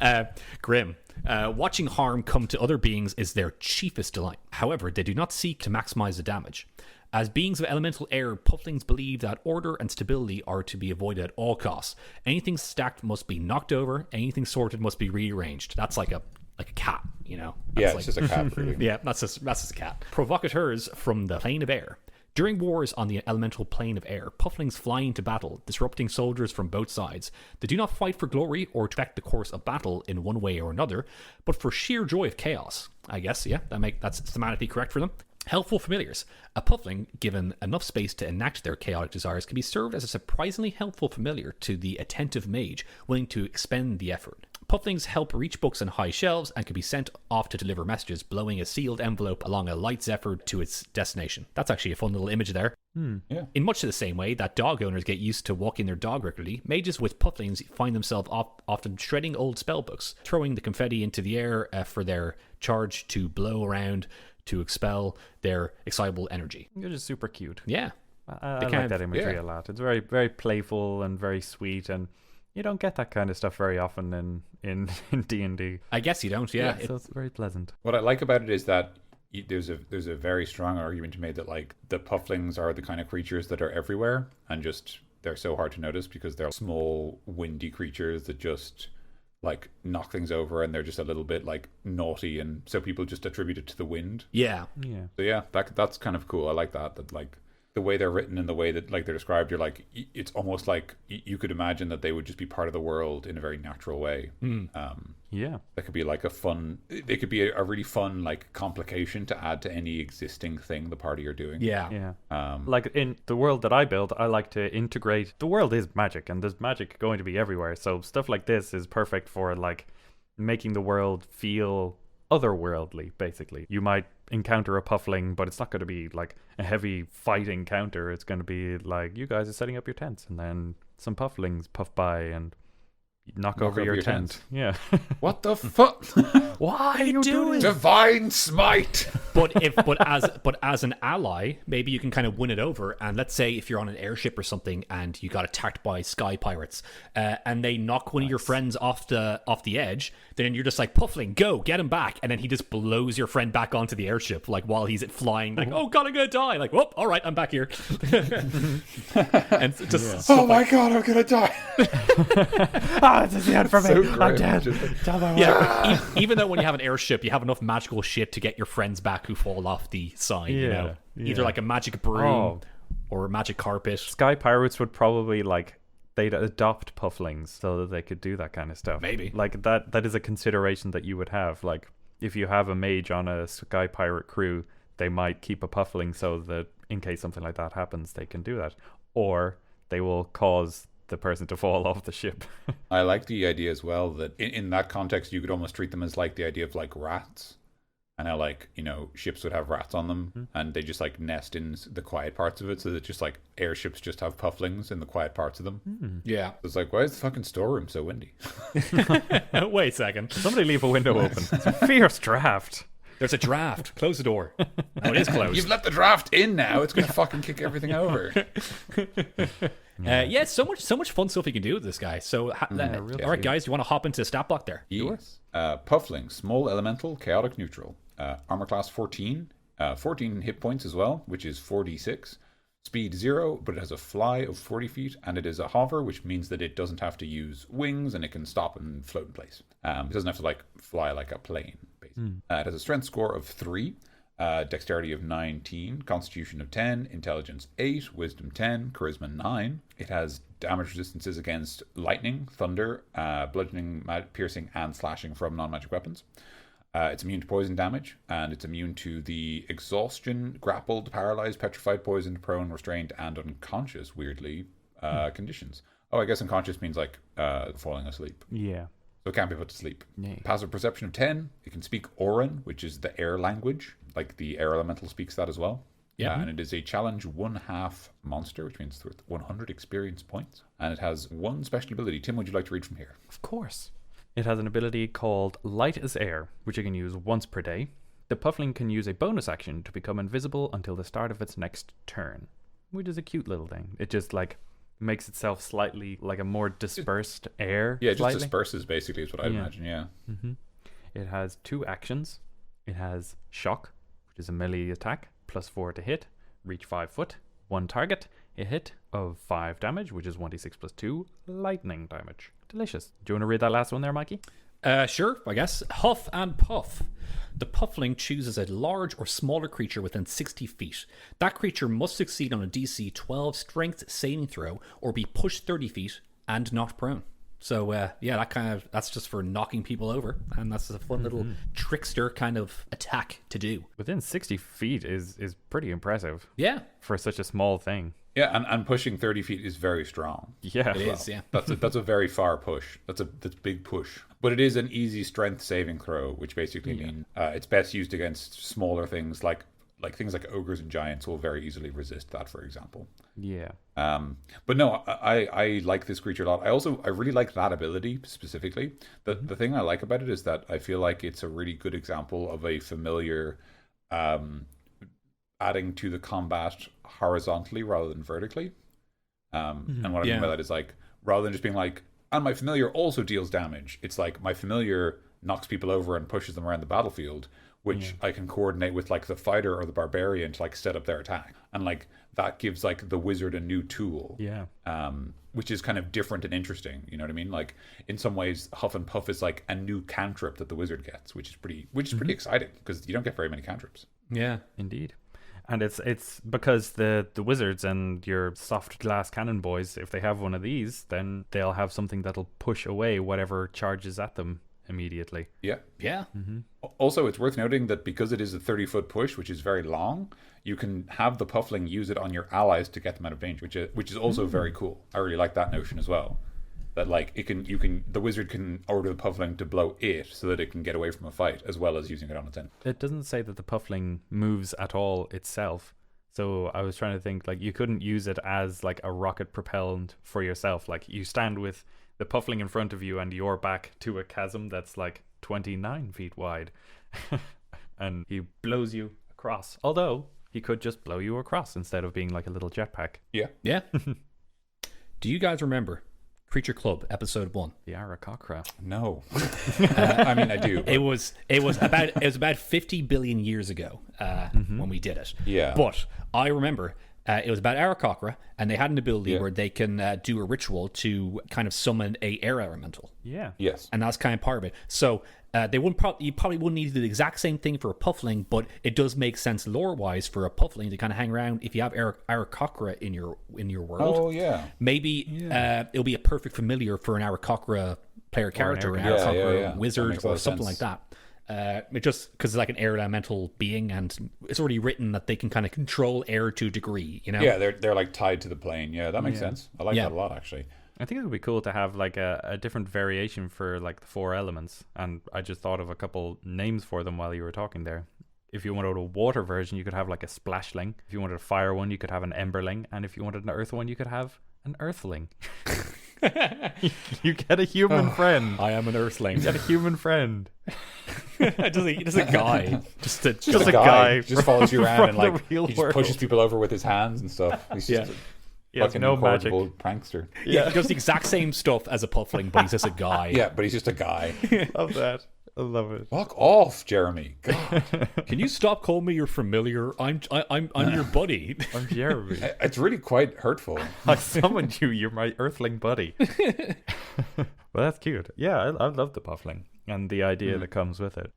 Grim. Watching harm come to other beings is their chiefest delight. However, they do not seek to maximize the damage. As beings of elemental air, Pufflings believe that order and stability are to be avoided at all costs. Anything stacked must be knocked over. Anything sorted must be rearranged. That's like a cat, you know? That's It's just a cat, really. Yeah, that's just a cat. Provocateurs from the plane of air. During wars on the elemental plane of air, Pufflings fly into battle, disrupting soldiers from both sides. They do not fight for glory or to affect the course of battle in one way or another, but for sheer joy of chaos. I guess, yeah, that's semantically correct for them. Helpful familiars. A Puffling, given enough space to enact their chaotic desires, can be served as a surprisingly helpful familiar to the attentive mage, willing to expend the effort. Pufflings help reach books on high shelves and can be sent off to deliver messages, blowing a sealed envelope along a light zephyr to its destination. That's actually a fun little image there. Yeah. In much the same way that dog owners get used to walking their dog regularly, mages with Pufflings find themselves often shredding old spellbooks, throwing the confetti into the air for their charge to blow around to expel their excitable energy. You're just super cute. Yeah. I like that imagery a lot. It's very, very playful and very sweet, and you don't get that kind of stuff very often in D&D. I guess you don't, yeah. So it's very pleasant. What I like about it is that there's a very strong argument to be made that like the Pufflings are the kind of creatures that are everywhere, and just they're so hard to notice because they're small, windy creatures that just like knock things over, and they're just a little bit like naughty, and so people just attribute it to the wind. Yeah. So yeah, that's kind of cool. I like that like the way they're written and the way that like they're described, you're like, it's almost like you could imagine that they would just be part of the world in a very natural way. Yeah. That could be like they could be a really fun like complication to add to any existing thing the party are doing. Yeah. Like in the world that I build, I like to integrate. The world is magic, and there's magic going to be everywhere. So stuff like this is perfect for like making the world feel otherworldly, basically. You might encounter a Puffling, but it's not going to be like a heavy fight encounter. It's going to be like, you guys are setting up your tents, and then some Pufflings puff by and knock over your tent. Yeah. What the fuck? Why are you doing Divine smite? But as an ally, maybe you can kind of win it over. And let's say if you're on an airship or something and you got attacked by sky pirates, and they knock one of your friends off the edge, then you're just like, Puffling, go get him back, and then he just blows your friend back onto the airship, like while he's flying, like, oh god, I'm gonna die, like, whoop, all right, I'm back here. And just Oh my god, I'm gonna die. this is the end for me. I'm dead. Yeah, even though when you have an airship, you have enough magical shit to get your friends back who fall off the side, you know? Either like a magic broom or a magic carpet. Sky pirates would probably like, they'd adopt Pufflings so that they could do that kind of stuff. Maybe. Like that is a consideration that you would have. Like if you have a mage on a sky pirate crew, they might keep a Puffling so that in case something like that happens, they can do that. Or they will cause the person to fall off the ship. I like the idea as well that in that context, you could almost treat them as like the idea of like rats. And how like, you know, ships would have rats on them, and they just like nest in the quiet parts of it, so that just like airships just have Pufflings in the quiet parts of them. Yeah. It's like, why is the fucking storeroom so windy? Wait a second. Somebody leave a window open. It's a fierce draft. There's a draft. Close the door. Oh, it is closed. You've let the draft in now. It's gonna fucking kick everything over. Yeah, so much fun stuff you can do with this guy. So, all right, guys, you want to hop into the stat block there? Yes. Puffling, small elemental, chaotic neutral. Armor class 14. 14 hit points as well, which is 4d6. Speed 0, but it has a fly of 40 feet, and it is a hover, which means that it doesn't have to use wings, and it can stop and float in place. It doesn't have to like fly like a plane, basically. It has a strength score of 3, dexterity of 19, constitution of 10, intelligence 8, wisdom 10, charisma 9. It has damage resistances against lightning, thunder, bludgeoning, piercing, and slashing from non-magic weapons. It's immune to poison damage, and it's immune to the exhaustion, grappled, paralyzed, petrified, poisoned, prone, restrained, and unconscious, weirdly, conditions. Oh, I guess unconscious means like falling asleep. Yeah. So it can't be put to sleep. Yeah. Passive perception of 10. It can speak Oran, which is the air language. Like the air elemental speaks that as well. Yeah. And it is a challenge 1/2 monster, which means it's worth 100 experience points. And it has one special ability. Tim, would you like to read from here? Of course. It has an ability called Light as Air, which it can use once per day. The Puffling can use a bonus action to become invisible until the start of its next turn, which is a cute little thing. It just like makes itself slightly like a more dispersed air. Yeah, it just slightly. disperses basically is what I'd imagine, yeah. Mm-hmm. It has 2 actions. It has Shock, which is a melee attack, +4 to hit, reach 5 foot, 1 target, a hit of 5 damage, which is 1d6 + 2 lightning damage. Delicious. Do you want to read that last one there, Mikey? Sure, I guess. Huff and Puff. The Puffling chooses a large or smaller creature within 60 feet. That creature must succeed on a DC 12 strength saving throw or be pushed 30 feet and not prone. So, yeah, that's just for knocking people over. And that's a fun little trickster kind of attack to do. Within 60 feet is pretty impressive Yeah. for such a small thing. Yeah, and pushing 30 feet is very strong. Yeah. It is, yeah. That's a very far push. That's a big push. But it is an easy strength saving throw, which basically means it's best used against smaller things like things like ogres and giants will very easily resist that, for example. Yeah. But no, I like this creature a lot. I really like that ability specifically. The thing I like about it is that I feel like it's a really good example of a familiar adding to the combat horizontally rather than vertically. And what I mean by that is like, rather than just being like, and my familiar also deals damage, it's like my familiar knocks people over and pushes them around the battlefield, which I can coordinate with like the fighter or the barbarian to like set up their attack. And like that gives like the wizard a new tool. Yeah. Which is kind of different and interesting, you know what I mean? Like in some ways Huff and Puff is like a new cantrip that the wizard gets, which is pretty exciting because you don't get very many cantrips. Yeah. Indeed. And it's because the wizards and your soft glass cannon boys, if they have one of these, then they'll have something that'll push away whatever charges at them immediately. Yeah. Yeah. Also, it's worth noting that because it is a 30-foot push, which is very long, you can have the Puffling use it on your allies to get them out of danger, which is also very cool. I really like that notion as well. That like the wizard can order the Puffling to blow it so that it can get away from a fight, as well as using it on its own. It doesn't say that the Puffling moves at all itself. So I was trying to think, like, you couldn't use it as like a rocket propellant for yourself. Like you stand with the Puffling in front of you and your back to a chasm that's like 29 feet wide. And he blows you across. Although he could just blow you across instead of being like a little jetpack. Yeah. Yeah. Do you guys remember Creature Club episode 1? The Arakocra. No. I mean, I do. It was about 50 billion years ago when we did it. Yeah. But I remember it was about Arakocra, and they had an ability where they can do a ritual to kind of summon a air elemental. Yeah. Yes. And that's kind of part of it. So you probably wouldn't need to do the exact same thing for a Puffling, but it does make sense lore-wise for a Puffling to kind of hang around. If you have Arakocra in your world, Oh yeah. maybe it'll be a perfect familiar for an Arakocra player character, an Arakocra wizard, or something like that. It just because it's like an air elemental being, and it's already written that they can kind of control air to a degree. You know? Yeah, they're like tied to the plane. Yeah, that makes sense. I like that a lot, actually. I think it would be cool to have like a different variation for like the 4 elements, and I just thought of a couple names for them while you were talking there. If you wanted a water version, you could have like a Splashling. If you wanted a fire one, you could have an Emberling, and if you wanted an earth one, you could have an Earthling. You get a human friend. I am an Earthling. You get a human friend. just a guy. Just a guy. Just follows you around and from the like real he just world. pushes people over with his hands and stuff. He's just He has fucking no magic. incorrigible prankster. Yeah, he does the exact same stuff as a Puffling, but he's just a guy. Yeah, but he's just a guy. Love that. I love it. Fuck off, Jeremy. God. Can you stop calling me your familiar? I'm your buddy. I'm Jeremy. It's really quite hurtful. I summoned you. You're my earthling buddy. Well, that's cute. Yeah, I love the Puffling and the idea that comes with it.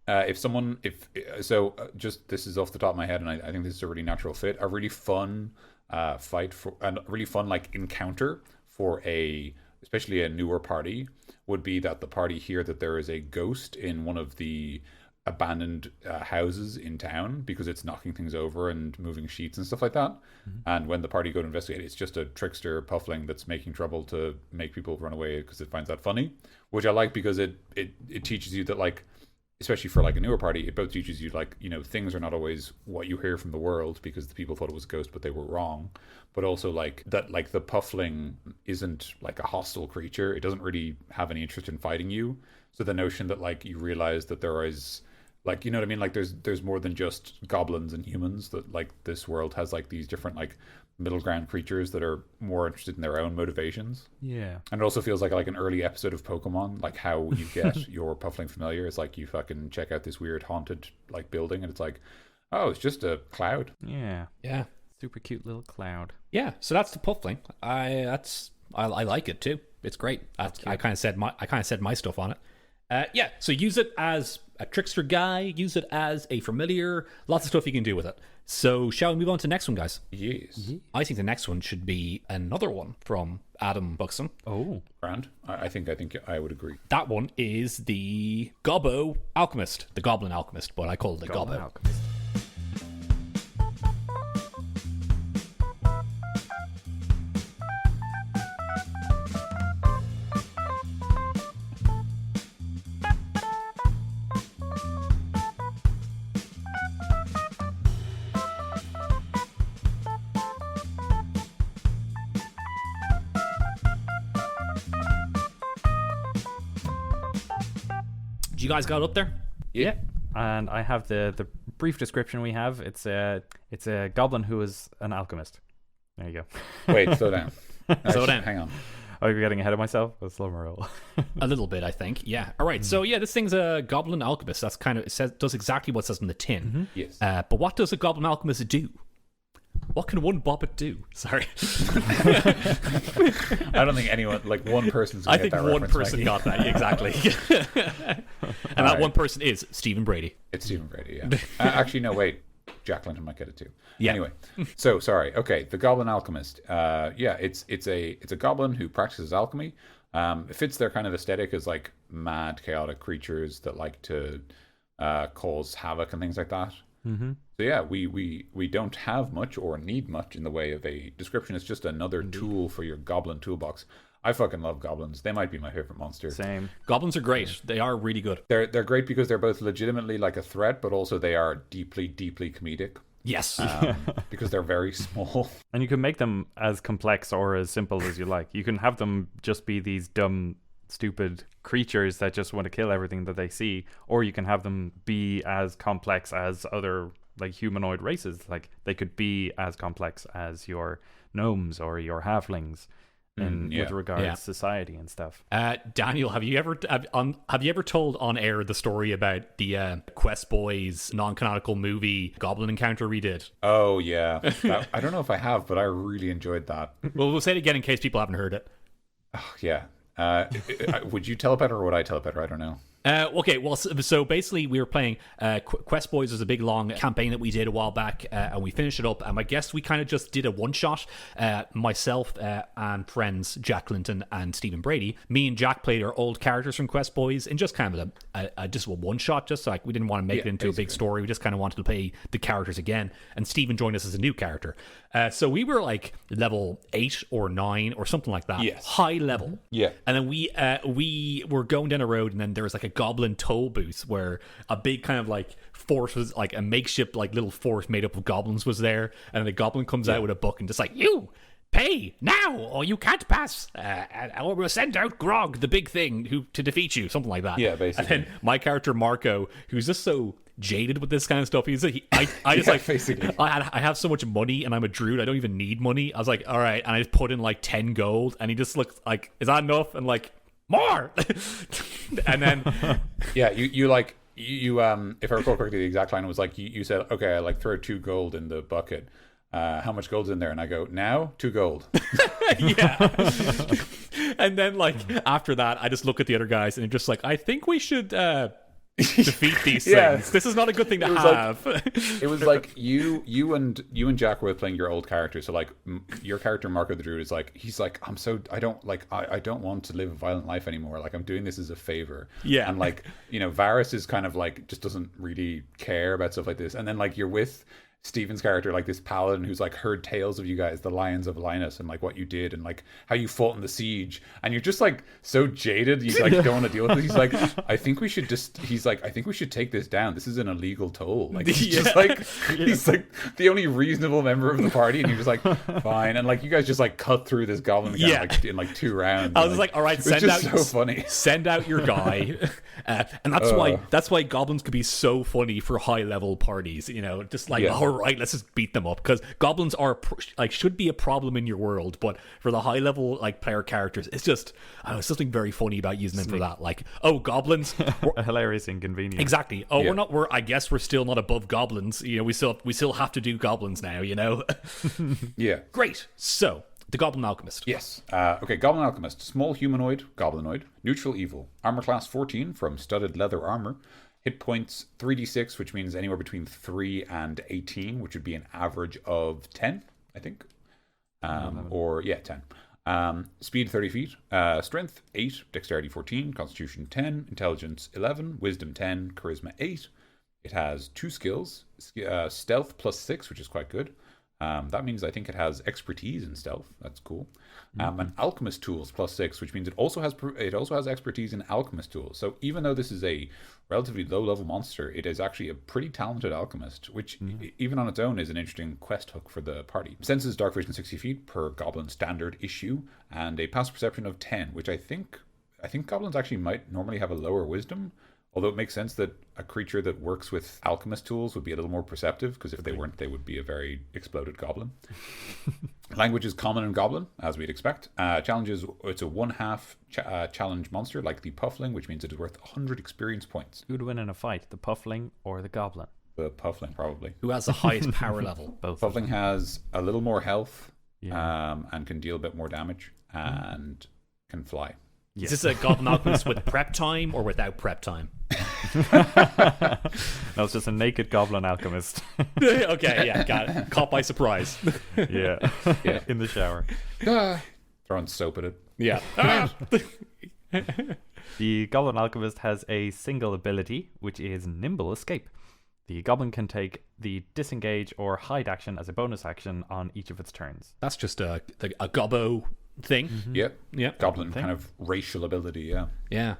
Just this is off the top of my head, and I think this is a really natural fit. A really fun fight for, and a really fun like encounter for especially a newer party would be that the party hear that there is a ghost in one of the abandoned houses in town because it's knocking things over and moving sheets and stuff like that. And when the party go to investigate, it's just a trickster Puffling that's making trouble to make people run away because it finds that funny, which I like because it teaches you that, like, especially for like a newer party, it both teaches you, like, you know, things are not always what you hear from the world because the people thought it was a ghost but they were wrong, but also like that, like, the Puffling isn't like a hostile creature. It doesn't really have any interest in fighting you. So the notion that, like, you realize that there is, like, you know what I mean, like there's more than just goblins and humans, that like this world has like these different like middle ground creatures that are more interested in their own motivations. Yeah. And it also feels like an early episode of Pokemon, like how you get your Puffling familiar. It's like you fucking check out this weird haunted like building and it's like, oh, it's just a cloud. Yeah. Yeah. Super cute little cloud. Yeah. So that's the Puffling. I like it too. It's great. I kind of said my stuff on it. Yeah. So use it as a trickster guy. Use it as a familiar. Lots of stuff you can do with it. So shall we move on to the next one, guys? Yes. I think the next one should be another one from Adam Buxton. Oh. Grand. I think I would agree. That one is the Gobbo Alchemist, the Goblin Alchemist, but I call it the Goblin Gobbo. Alchemist. You guys got it up there? Yeah. And I have the brief description we have. It's a goblin who is an alchemist. There you go. Wait, slow down. Slow down. Hang on. Oh, you're getting ahead of myself? Let's slow my roll. A little bit, I think. Yeah. All right. So yeah, this thing's a Goblin Alchemist. That's kind of, it says, does exactly what it says in the tin. Yes. But what does a Goblin Alchemist do? What can one bobbit do? Sorry. I don't think anyone, like, one person's I gonna think get that one reference, person Mikey. got that. Exactly. And that right. one person is Stephen Brady. It's Stephen Brady, yeah. Actually, no, wait. Jack Clinton might get it too. Yeah. Anyway, so sorry. Okay, the Goblin Alchemist. Yeah, it's a goblin who practices alchemy. It fits their kind of aesthetic as like mad, chaotic creatures that like to cause havoc and things like that. Mm-hmm. So yeah, we don't have much or need much in the way of a description. It's just another tool for your goblin toolbox. I fucking love goblins. They might be my favorite monster. Same. Goblins are great. They are really good. They're great because they're both legitimately like a threat, but also they are deeply, deeply comedic. Yes. Because they're very small. And you can make them as complex or as simple as you like. You can have them just be these dumb, stupid creatures that just want to kill everything that they see, or you can have them be as complex as other like humanoid races. Like they could be as complex as your gnomes or your halflings with regards to society and stuff. Daniel, have you ever told on air the story about the Quest Boys non-canonical movie Goblin encounter we did? Oh yeah, I don't know if I have, but I really enjoyed that. Well, we'll say it again in case people haven't heard it. Oh, yeah. Would you tell it better or would I tell it better? I don't know. Okay, well, so basically we were playing Quest Boys was a big long campaign that we did a while back, and we finished it up, and I guess we kind of just did a one-shot, myself and friends Jack Clinton and Stephen Brady. Me and Jack played our old characters from Quest Boys in just kind of just a one-shot, just like we didn't want to make it into a big story. We just kind of wanted to play the characters again, and Stephen joined us as a new character. So we were like level 8 or 9 or something like that. Yes. High level. Yeah. And then we were going down a road, and then there was like a goblin toll booth where a big kind of like fort was like a makeshift like little fort made up of goblins was there, and the goblin comes out with a book and just like, you pay now or you can't pass, or we'll send out Grog, the big thing, to defeat you, something like that. Yeah, basically. And then my character Marco, who's just so jaded with this kind of stuff, I just like basically. I have so much money and I'm a druid, I don't even need money. I was like, all right, and I just put in like 10 gold, and he just looked like, is that enough? And like, more, and then Yeah, you like you if I recall correctly, the exact line was like you said, okay, I like throw 2 gold in the bucket. How much gold's in there? And I go, now 2 gold. yeah. And then like after that, I just look at the other guys and I'm just like, I think we should defeat these Yeah. things. This is not a good thing to It was have. It was like you and Jack were playing your old character. So like your character Marco the Druid is like, he's like, I don't want to live a violent life anymore. Like I'm doing this as a favor. Yeah. And like, Varys is kind of like just doesn't really care about stuff like this. And then like you're with Steven's character, like this paladin who's like heard tales of you guys, the Lions of Linus, and like what you did and like how you fought in the siege, and you're just like so jaded, you like don't want to deal with it. He's like, I think we should take this down. This is an illegal toll. Like he's just like he's like the only reasonable member of the party, and you're just like fine. And like you guys just like cut through this goblin guy like, in like 2 rounds. I was like, all right, send out. So funny. Send out your guy, and that's why goblins could be so funny for high level parties. Just like all right, let's just beat them up, because goblins are should be a problem in your world, but for the high level like player characters, it's just something very funny about using them for that. Like, oh, goblins, a hilarious inconvenience. Exactly. Oh, I guess we're still not above goblins. We still have to do goblins now. Yeah. Great. So. The Goblin Alchemist. Yes. Okay, Goblin Alchemist. Small humanoid, goblinoid. Neutral evil. Armor class 14 from studded leather armor. Hit points 3d6, which means anywhere between 3 and 18, which would be an average of 10, I think. 10. Speed 30 feet. Strength 8. Dexterity 14. Constitution 10. Intelligence 11. Wisdom 10. Charisma 8. It has 2 skills. Stealth plus 6, which is quite good. That means I think it has expertise in stealth. That's cool. And alchemist tools plus 6, which means it also has expertise in alchemist tools. So even though this is a relatively low level monster, it is actually a pretty talented alchemist, which even on its own is an interesting quest hook for the party. Senses dark vision 60 feet per goblin standard issue, and a passive perception of 10, which I think goblins actually might normally have a lower wisdom. Although it makes sense that a creature that works with alchemist tools would be a little more perceptive, because if they weren't, they would be a very exploded goblin. Language is common in Goblin, as we'd expect. Challenges, it's a 1/2 challenge monster, like the Puffling, which means it is worth 100 experience points. Who would win in a fight, the Puffling or the Goblin? The Puffling, probably. Who has the highest power level? Both. Puffling has a little more health, and can deal a bit more damage, and can fly. Is this a Goblin Alchemist with prep time or without prep time? No, it's just a naked Goblin Alchemist. Okay, yeah, got it. Caught by surprise. Yeah. In the shower. Throwing soap at it. Yeah. The Goblin Alchemist has a single ability, which is Nimble Escape. The Goblin can take the disengage or hide action as a bonus action on each of its turns. That's just a gobbo thing. Yep. Goblin kind of racial ability, yeah. Yeah.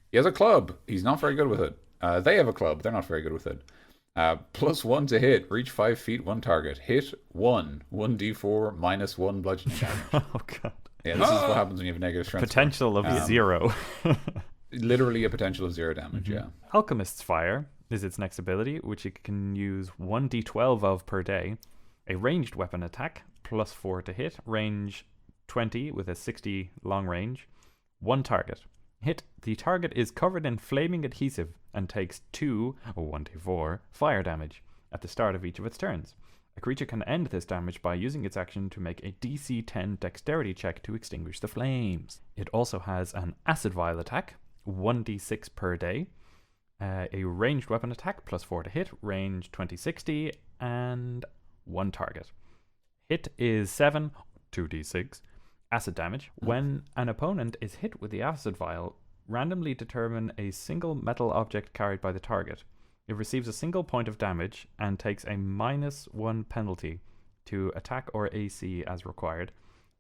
He has a club. He's not very good with it. They have a club. They're not very good with it. +1 to hit. Reach 5 feet, 1 target. Hit 1. 1d4 -1 bludgeoning damage. Oh, God. Yeah, this is what happens when you have a negative strength. Potential of 0. Literally a potential of 0 damage, yeah. Alchemist's Fire is its next ability, which it can use 1d12 of per day. A ranged weapon attack, +4 to hit. Range 20 with a 60 long range. 1 target. Hit. The target is covered in flaming adhesive and takes 2, 1d4, fire damage at the start of each of its turns. A creature can end this damage by using its action to make a DC 10 dexterity check to extinguish the flames. It also has an acid vial attack, 1d6 per day. A ranged weapon attack, +4 to hit, range 20-60, and 1 target. Hit is 7, 2d6. Acid damage. When an opponent is hit with the acid vial, randomly determine a single metal object carried by the target. It receives a single point of damage and takes a -1 penalty to attack or AC as required.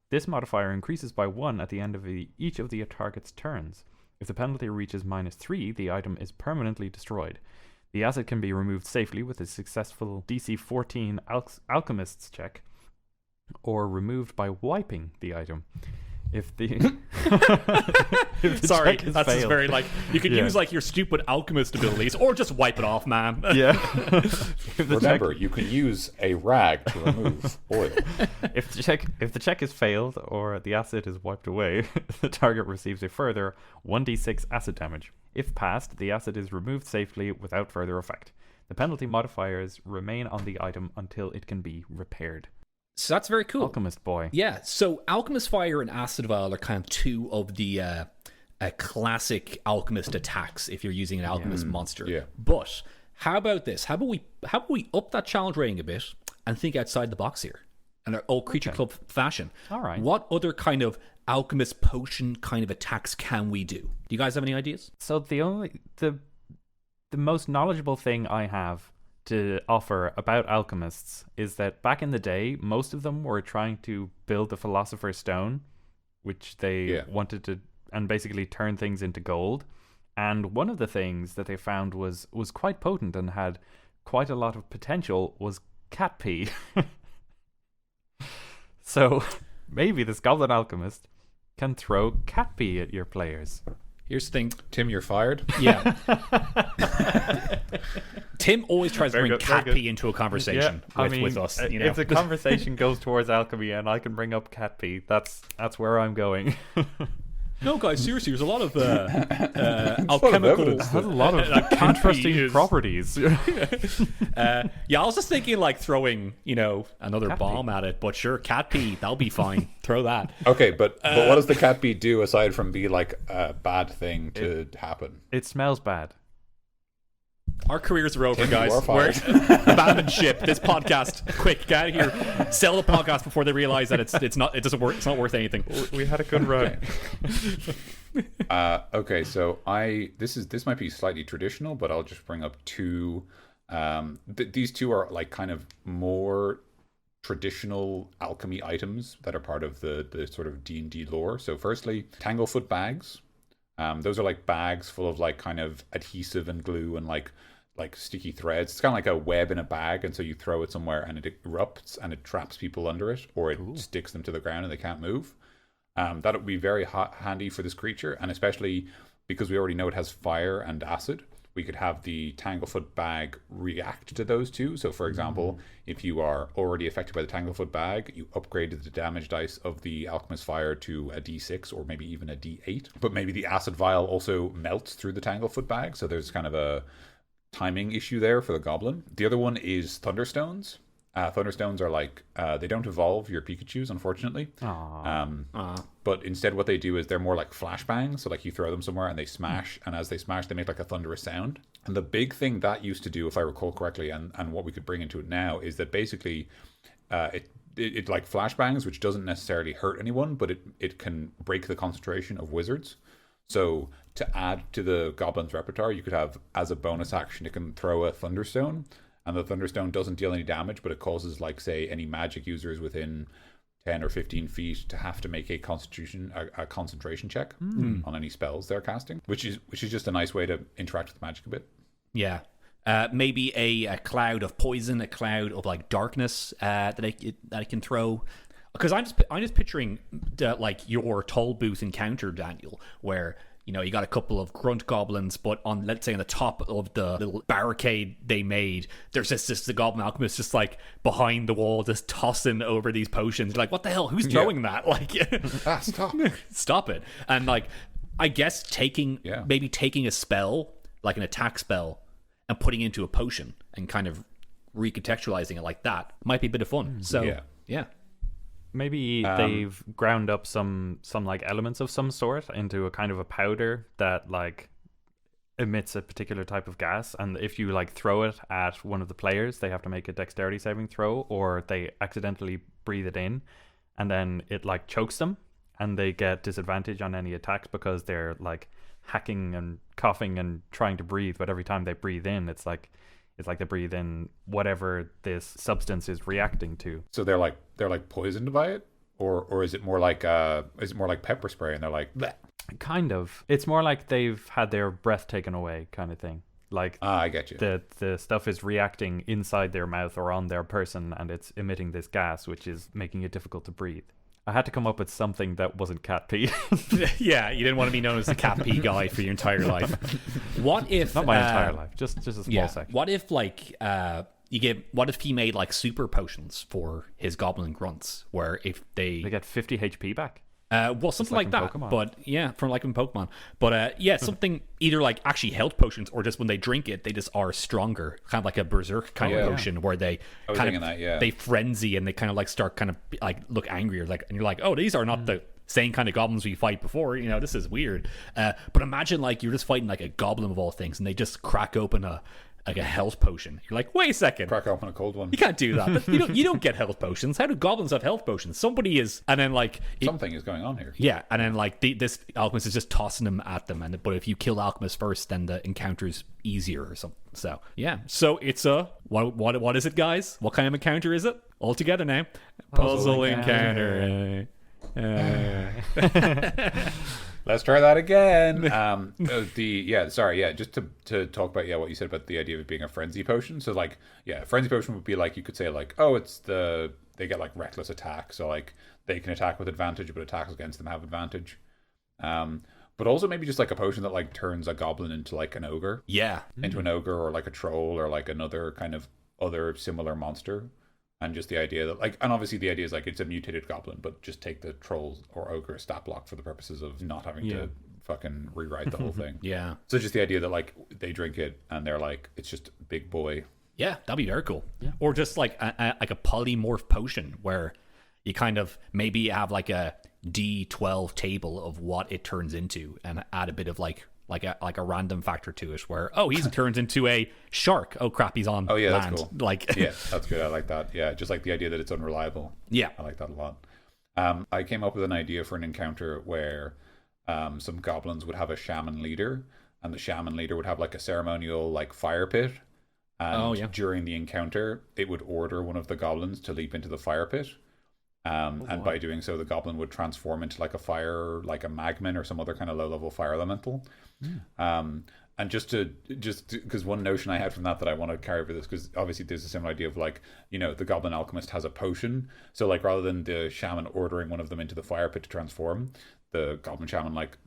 This modifier increases by 1 at the end of each of the target's turns. If the penalty reaches -3, the item is permanently destroyed. The acid can be removed safely with a successful DC 14 Alchemist's check, or removed by wiping the item. If the, if the Sorry, check has that's just failed. very like you can Yeah. use like your stupid alchemist abilities, or just wipe it off, man. Yeah. If the check- Remember, you can use a rag to remove oil. If the check is failed or the acid is wiped away, the target receives a further 1d6 acid damage. If passed, the acid is removed safely without further effect. The penalty modifiers remain on the item until it can be repaired. So that's very cool. Alchemist boy. Yeah, so Alchemist Fire and Acid Vial are kind of two of the classic Alchemist attacks if you're using an Alchemist monster. Yeah. But how about this? How about we up that challenge rating a bit and think outside the box here, in our old Creature Club fashion? All right. What other kind of Alchemist potion kind of attacks can we do? Do you guys have any ideas? So the most knowledgeable thing I have to offer about alchemists is that back in the day, most of them were trying to build the Philosopher's Stone, which they wanted to, and basically turn things into gold. And one of the things that they found was quite potent and had quite a lot of potential was cat pee. So maybe this Goblin Alchemist can throw cat pee at your players. Here's the thing. Tim, you're fired. Yeah. Tim always tries to Very bring good, very cat good. pee into a conversation with us. You know? If the conversation goes towards alchemy and I can bring up cat pee, that's where I'm going. No, guys, seriously, there's a lot of of alchemical. evidence It has a lot of cat pee interesting is- properties. Yeah, I was just thinking like throwing, another Cat bomb at it. But sure, cat pee, that'll be fine. Throw that. Okay, but what does the cat bee do aside from be like a bad thing to happen? It smells bad. Our careers are over, Tim, you guys. are We're fired. abandon ship. This podcast, quick, get out of here. Sell the podcast before they realize that it doesn't work. It's not worth anything. We had a good run. Okay, so this might be slightly traditional, but I'll just bring up two. These two are like kind of more traditional alchemy items that are part of the sort of D&D lore. So firstly, Tanglefoot bags. Those are like bags full of like kind of adhesive and glue and like sticky threads. It's kind of like a web in a bag, and so you throw it somewhere and it erupts and it traps people under it, or it sticks them to the ground and they can't move. That would be very handy for this creature, and especially because we already know it has fire and acid, we could have the Tanglefoot bag react to those two. So for example, if you are already affected by the Tanglefoot bag, you upgraded the damage dice of the Alchemist Fire to a d6 or maybe even a d8. But maybe the acid vial also melts through the Tanglefoot bag, so there's kind of a timing issue there for the goblin. The other one is Thunderstones. Thunderstones are like, they don't evolve your Pikachus, unfortunately. But instead what they do is they're more like flashbangs. So like you throw them somewhere and they smash, and as they smash, they make like a thunderous sound. And the big thing that used to do, if I recall correctly, and what we could bring into it now, is that basically it like flashbangs, which doesn't necessarily hurt anyone, but it can break the concentration of wizards. So to add to the goblin's repertoire, you could have, as a bonus action, it can throw a Thunderstone. And the Thunderstone doesn't deal any damage, but it causes, like, say, any magic users within 10 or 15 feet to have to make a concentration check on any spells they're casting, which is just a nice way to interact with magic a bit. Yeah. Maybe a cloud of poison, a cloud of like darkness that it can throw. Because I'm just picturing like your toll booth encounter, Daniel, where you got a couple of grunt goblins, but let's say on the top of the little barricade they made, there's just the goblin alchemist just like behind the wall, just tossing over these potions. You're like, what the hell? Who's throwing that? Like, Stop. stop it. And like, I guess taking a spell, like an attack spell, and putting it into a potion and kind of recontextualizing it like that might be a bit of fun. So yeah. Maybe they've ground up some like elements of some sort into a kind of a powder that like emits a particular type of gas, and if you like throw it at one of the players, they have to make a dexterity saving throw, or they accidentally breathe it in, and then it like chokes them, and they get disadvantage on any attacks because they're like hacking and coughing and trying to breathe, but every time they breathe in, it's like they breathe in whatever this substance is reacting to. So they're like poisoned by it, or is it more like pepper spray and they're like bleh? Kind of. It's more like they've had their breath taken away, kind of thing. Like I get you. The stuff is reacting inside their mouth or on their person, and it's emitting this gas, which is making it difficult to breathe. I had to come up with something that wasn't cat pee. Yeah, you didn't want to be known as the cat pee guy for your entire life. What if Not my entire life, just a small section. What if like what if he made like super potions for his goblin grunts, where if They get 50 HP back. well, something like like that, in Pokemon. but yeah, from like in Pokemon, but yeah, something either like actually health potions, or just when they drink it, they just are stronger, kind of like a berserk kind of potion, where they was kind thinking of that, yeah. they frenzy and they kind of like start kind of like look angrier, like, and you're like, oh, these are not the same kind of goblins we fight before, you know, this is weird. But imagine like you're just fighting like a goblin of all things, and they just crack open a health potion. You're like, wait a second, Crack open a cold one. you can't do that. But you don't get health potions. How do goblins have health potions? Somebody is, and then like Something is going on here. yeah, and then like this alchemist is just tossing them at them, but if you kill alchemist first, then the encounter's easier or something. So yeah, so it's a what is it, guys? What kind of encounter is it? All together now, puzzle encounter. Let's try that again. Just to talk about what you said about the idea of it being a frenzy potion. So like, yeah, frenzy potion would be like, you could say like, oh, they get like reckless attack, so like they can attack with advantage, but attacks against them have advantage. But also maybe just like a potion that like turns a goblin into like an ogre, into an ogre, or like a troll, or like another kind of other similar monster. And just the idea that, like, and obviously the idea is like it's a mutated goblin, but just take the troll or ogre stat block for the purposes of not having to fucking rewrite the whole thing. Yeah. So just the idea that like they drink it and they're like, it's just big boy. Yeah, that'd be very cool. Yeah. Or just like a polymorph potion, where you kind of maybe have like a D12 table of what it turns into, and add a bit of like a random factor to it, where he turns into a shark. Oh crap, he's on land. That's cool. Like yeah, that's good. I like that. Yeah, just like the idea that it's unreliable. Yeah, I like that a lot. I came up with an idea for an encounter where some goblins would have a shaman leader, and the shaman leader would have like a ceremonial like fire pit. And during the encounter, it would order one of the goblins to leap into the fire pit. And by doing so, the goblin would transform into like a fire, like a magmin or some other kind of low-level fire elemental. And just because one notion I had from that I want to carry over this, because obviously there's a similar idea of like, you know, the goblin alchemist has a potion. So like rather than the shaman ordering one of them into the fire pit to transform, the goblin shaman like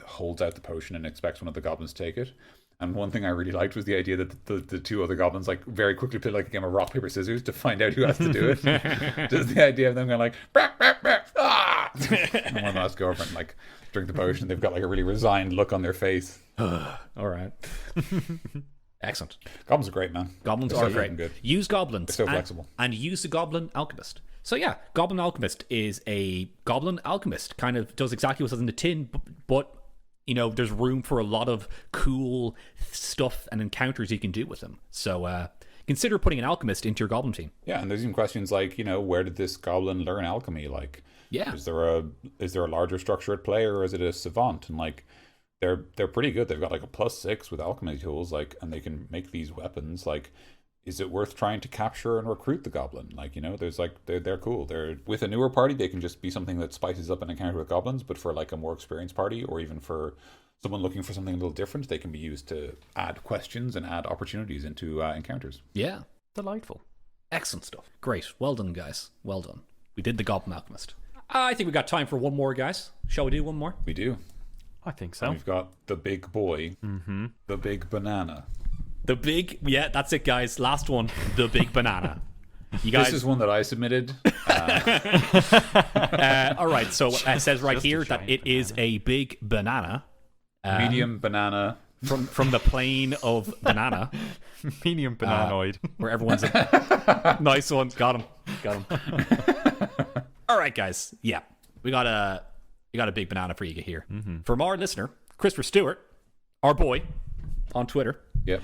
holds out the potion and expects one of the goblins to take it. And one thing I really liked was the idea that the two other goblins like very quickly play like a game of rock, paper, scissors to find out who has to do it. Just the idea of them going like, bah, bah, bah, ah! And one of them has to go over and like drink the potion. They've got like a really resigned look on their face. All right. Excellent. Goblins are great, man. Goblins They're are so great. fucking good. Use goblins. They're so flexible. And use the goblin alchemist. So yeah, goblin alchemist is a goblin alchemist. Kind of does exactly what's in the tin, but you know, there's room for a lot of cool stuff and encounters you can do with them. So consider putting an alchemist into your goblin team. Yeah, and there's even questions like, you know, where did this goblin learn alchemy? Like, is there a larger structure at play, or is it a savant? And like, they're pretty good. They've got like a +6 with alchemy tools, like, and they can make these weapons. Like, is it worth trying to capture and recruit the goblin? Like, you know, there's like they're cool. They're with a newer party, they can just be something that spices up an encounter with goblins. But for like a more experienced party, or even for someone looking for something a little different, they can be used to add questions and add opportunities into encounters. Yeah, Delightful. excellent stuff. Great, well done, guys. Well done. We did the goblin alchemist. I think we got time for one more, guys. Shall we do one more? We do. I think so. And we've got the big boy, the big banana. That's it, guys. Last one, the big banana. You guys, This is one that I submitted. all right. So it says right here that it is a big banana, Medium banana. from the plane of banana, Medium bananoid. where everyone's nice one. Got him. All right, guys. Yeah, we got a big banana for you here from our listener, Christopher Stewart, our boy on Twitter. Yep.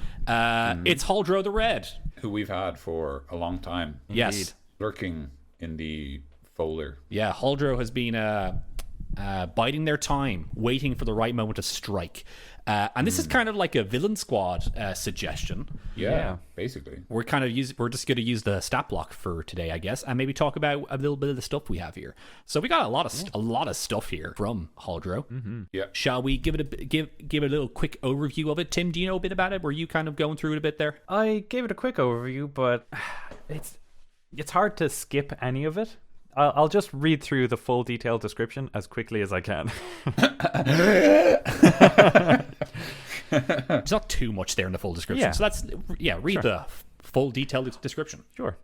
It's Holdro the Red, Who we've had for a long time. Yes. Lurking in the folder. Yeah, Holdro has been biding their time, waiting for the right moment to strike. And this is kind of like a villain squad suggestion. Yeah, basically. We're just going to use the stat block for today, I guess, and maybe talk about a little bit of the stuff we have here. So we got a lot of stuff here from Holdro. Yeah. Shall we give it a little quick overview of it? Tim, do you know a bit about it? Were you kind of going through it a bit there? I gave it a quick overview, but it's hard to skip any of it. I'll just read through the full detailed description as quickly as I can. There's not too much there in the full description. Yeah. So read the full detailed description. Sure.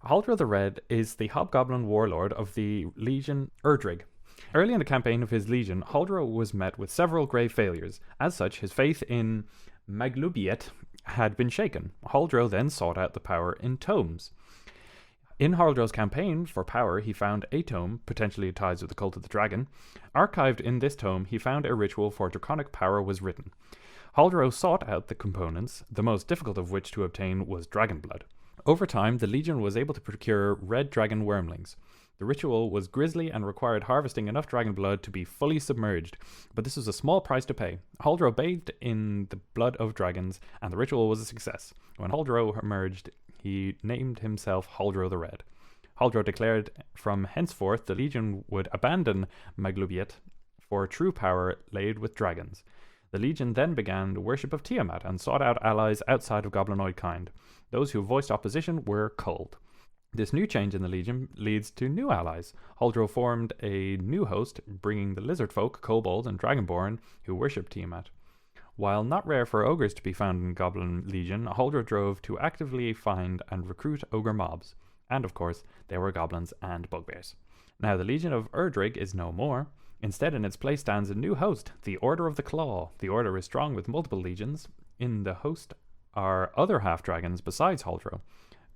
Holdro the Red is the hobgoblin warlord of the Legion Erdrig. Early in the campaign of his legion, Holdro was met with several grave failures. As such, his faith in Maglubiet had been shaken. Holdro then sought out the power in tomes. In Holdro's campaign for power, he found a tome, potentially ties with the Cult of the Dragon. Archived in this tome, he found a ritual for draconic power was written. Holdro sought out the components, the most difficult of which to obtain was dragon blood. Over time, the Legion was able to procure red dragon wormlings. The ritual was grisly and required harvesting enough dragon blood to be fully submerged, but this was a small price to pay. Holdro bathed in the blood of dragons, and the ritual was a success. When Holdro emerged, he named himself Holdro the Red. Holdro declared from henceforth the Legion would abandon Maglubiet for true power laid with dragons. The Legion then began the worship of Tiamat and sought out allies outside of goblinoid kind. Those who voiced opposition were culled. This new change in the Legion leads to new allies. Holdro formed a new host, bringing the lizard folk, kobolds, and dragonborn who worship Tiamat. While not rare for ogres to be found in Goblin Legion, Holdro drove to actively find and recruit ogre mobs. And of course, there were goblins and bugbears. Now the Legion of Erdrig is no more. Instead, in its place stands a new host, the Order of the Claw. The Order is strong with multiple legions. In the host are other half-dragons besides Holdro.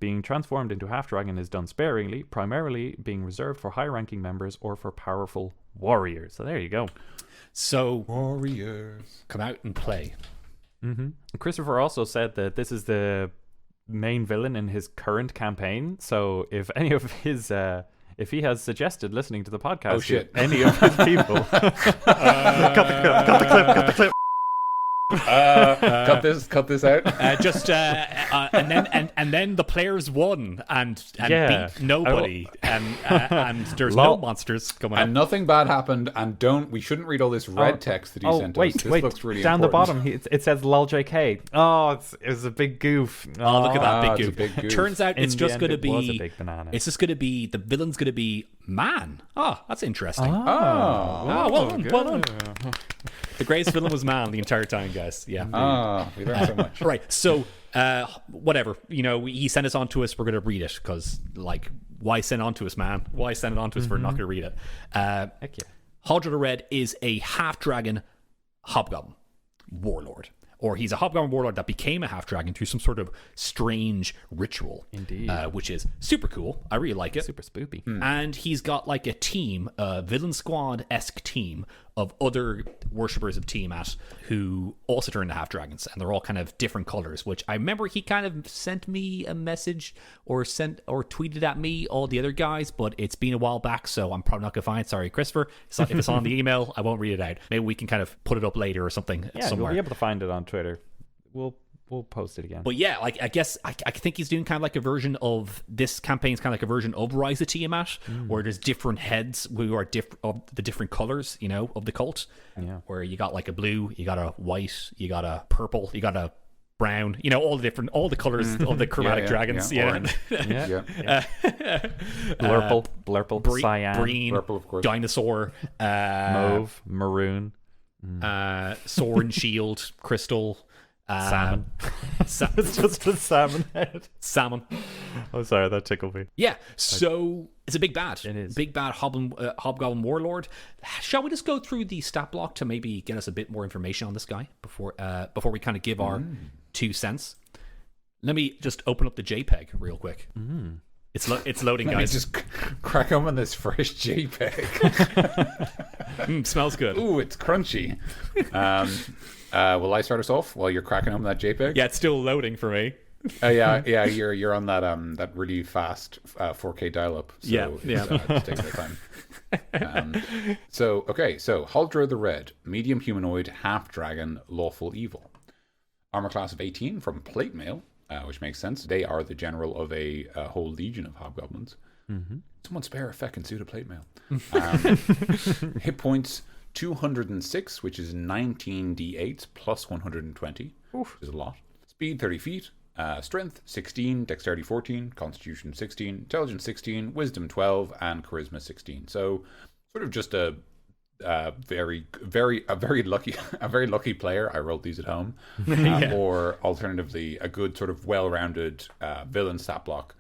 Being transformed into half-dragon is done sparingly, primarily being reserved for high-ranking members or for powerful warriors. So there you go. So, Warriors. come out and play. Mm-hmm. Christopher also said that this is the main villain in his current campaign. So if any of his... if he has suggested listening to the podcast, Oh, shit. to any of his people... cut the clip. Cut this out. And then the players won and Yeah. beat nobody, and there's no monsters coming And up. nothing bad happened. And we shouldn't read all this red text that he sent us. This looks really down important. the bottom, it says lol JK. Oh, it's a big goof. Oh, look at that it's big a goof. big goof. Turns out In it's the just end, going to it was a be. big banana. It's just going to be the villain's going to be man. Oh, that's interesting. Oh, well done, well done. The greatest villain was man the entire time, guys. Yeah. we learned so much. Right. So, whatever. He sent us on to us. We're going to read it because, why send it on to us, man? Why send it on to us if we're not going to read it? Heck yeah. Holdro the Red is a half-dragon hobgoblin warlord. Or he's a hobgoblin warlord that became a half-dragon through some sort of strange ritual. Indeed. Which is super cool. I really like it. Super spoopy. And he's got a team, a villain squad-esque team of other worshippers of Tiamat who also turn into half-dragons, and they're all kind of different colors, which I remember he kind of sent me a message or tweeted at me, all the other guys, but it's been a while back, so I'm probably not going to find it. Sorry, Christopher. So if it's on the email, I won't read it out. Maybe we can kind of put it up later or something Yeah, somewhere. you'll be able to find it on Twitter. We'll post it again. But yeah, I guess I think he's doing kind of a version of this campaign's kind of like a version of Rise of Tiamat, where there's different heads who are of the different colors, of the cult. Yeah. Where you got a blue, you got a white, you got a purple, you got a brown, all the colors of the chromatic dragons. Yeah. Yeah. Yeah. Blurple, cyan, green, Purple, of course. dinosaur, mauve, maroon, sword and shield, crystal. salmon. It's just a salmon head. Salmon. Oh, sorry, that tickled me. Yeah, so it's a big bad. It is. Big bad hobgoblin warlord. Shall we just go through the stat block to maybe get us a bit more information on this guy before we kind of give our 2 cents? Let me just open up the JPEG real quick. It's loading, Let me guys. just crack open this fresh JPEG. Smells good. Ooh, it's crunchy. Will I start us off while you're cracking open that JPEG? Yeah, it's still loading for me. Yeah. You're on that really fast 4K dial-up. So Yeah. It's taking their time. So Holdro the Red, medium humanoid, half dragon, lawful evil. Armor class of 18 from plate mail, which makes sense. They are the general of a whole legion of hobgoblins. Someone spare a feckin' suit of plate mail. Hit points 206, which is 19d8 plus 120, which is a lot. Speed 30 feet, Strength 16, Dexterity 14, Constitution 16, Intelligence 16, Wisdom 12, and Charisma 16. So sort of just a very lucky player. I wrote these at home, or alternatively, a good sort of well-rounded villain stat block.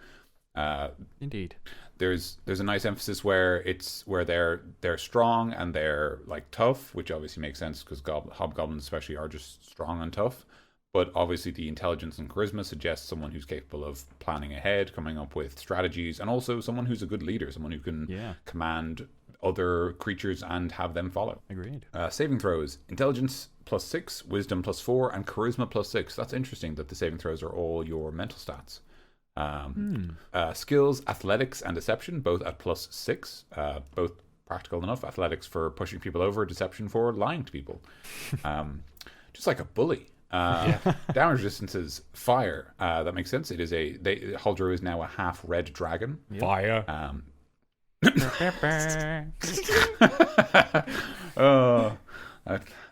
Indeed. There's a nice emphasis where they're strong and they're like tough, which obviously makes sense because hobgoblins especially are just strong and tough. But obviously the intelligence and charisma suggests someone who's capable of planning ahead, coming up with strategies, and also someone who's a good leader, someone who can command other creatures and have them follow. Agreed. Saving throws: intelligence +6, wisdom +4, and charisma +6. That's interesting that the saving throws are all your mental stats. Skills: athletics and deception, both at +6, both practical enough. Athletics for pushing people over, deception for lying to people. Just like a bully. Damage resistances: fire. That makes sense. It is Holdro is now a half red dragon. Fire.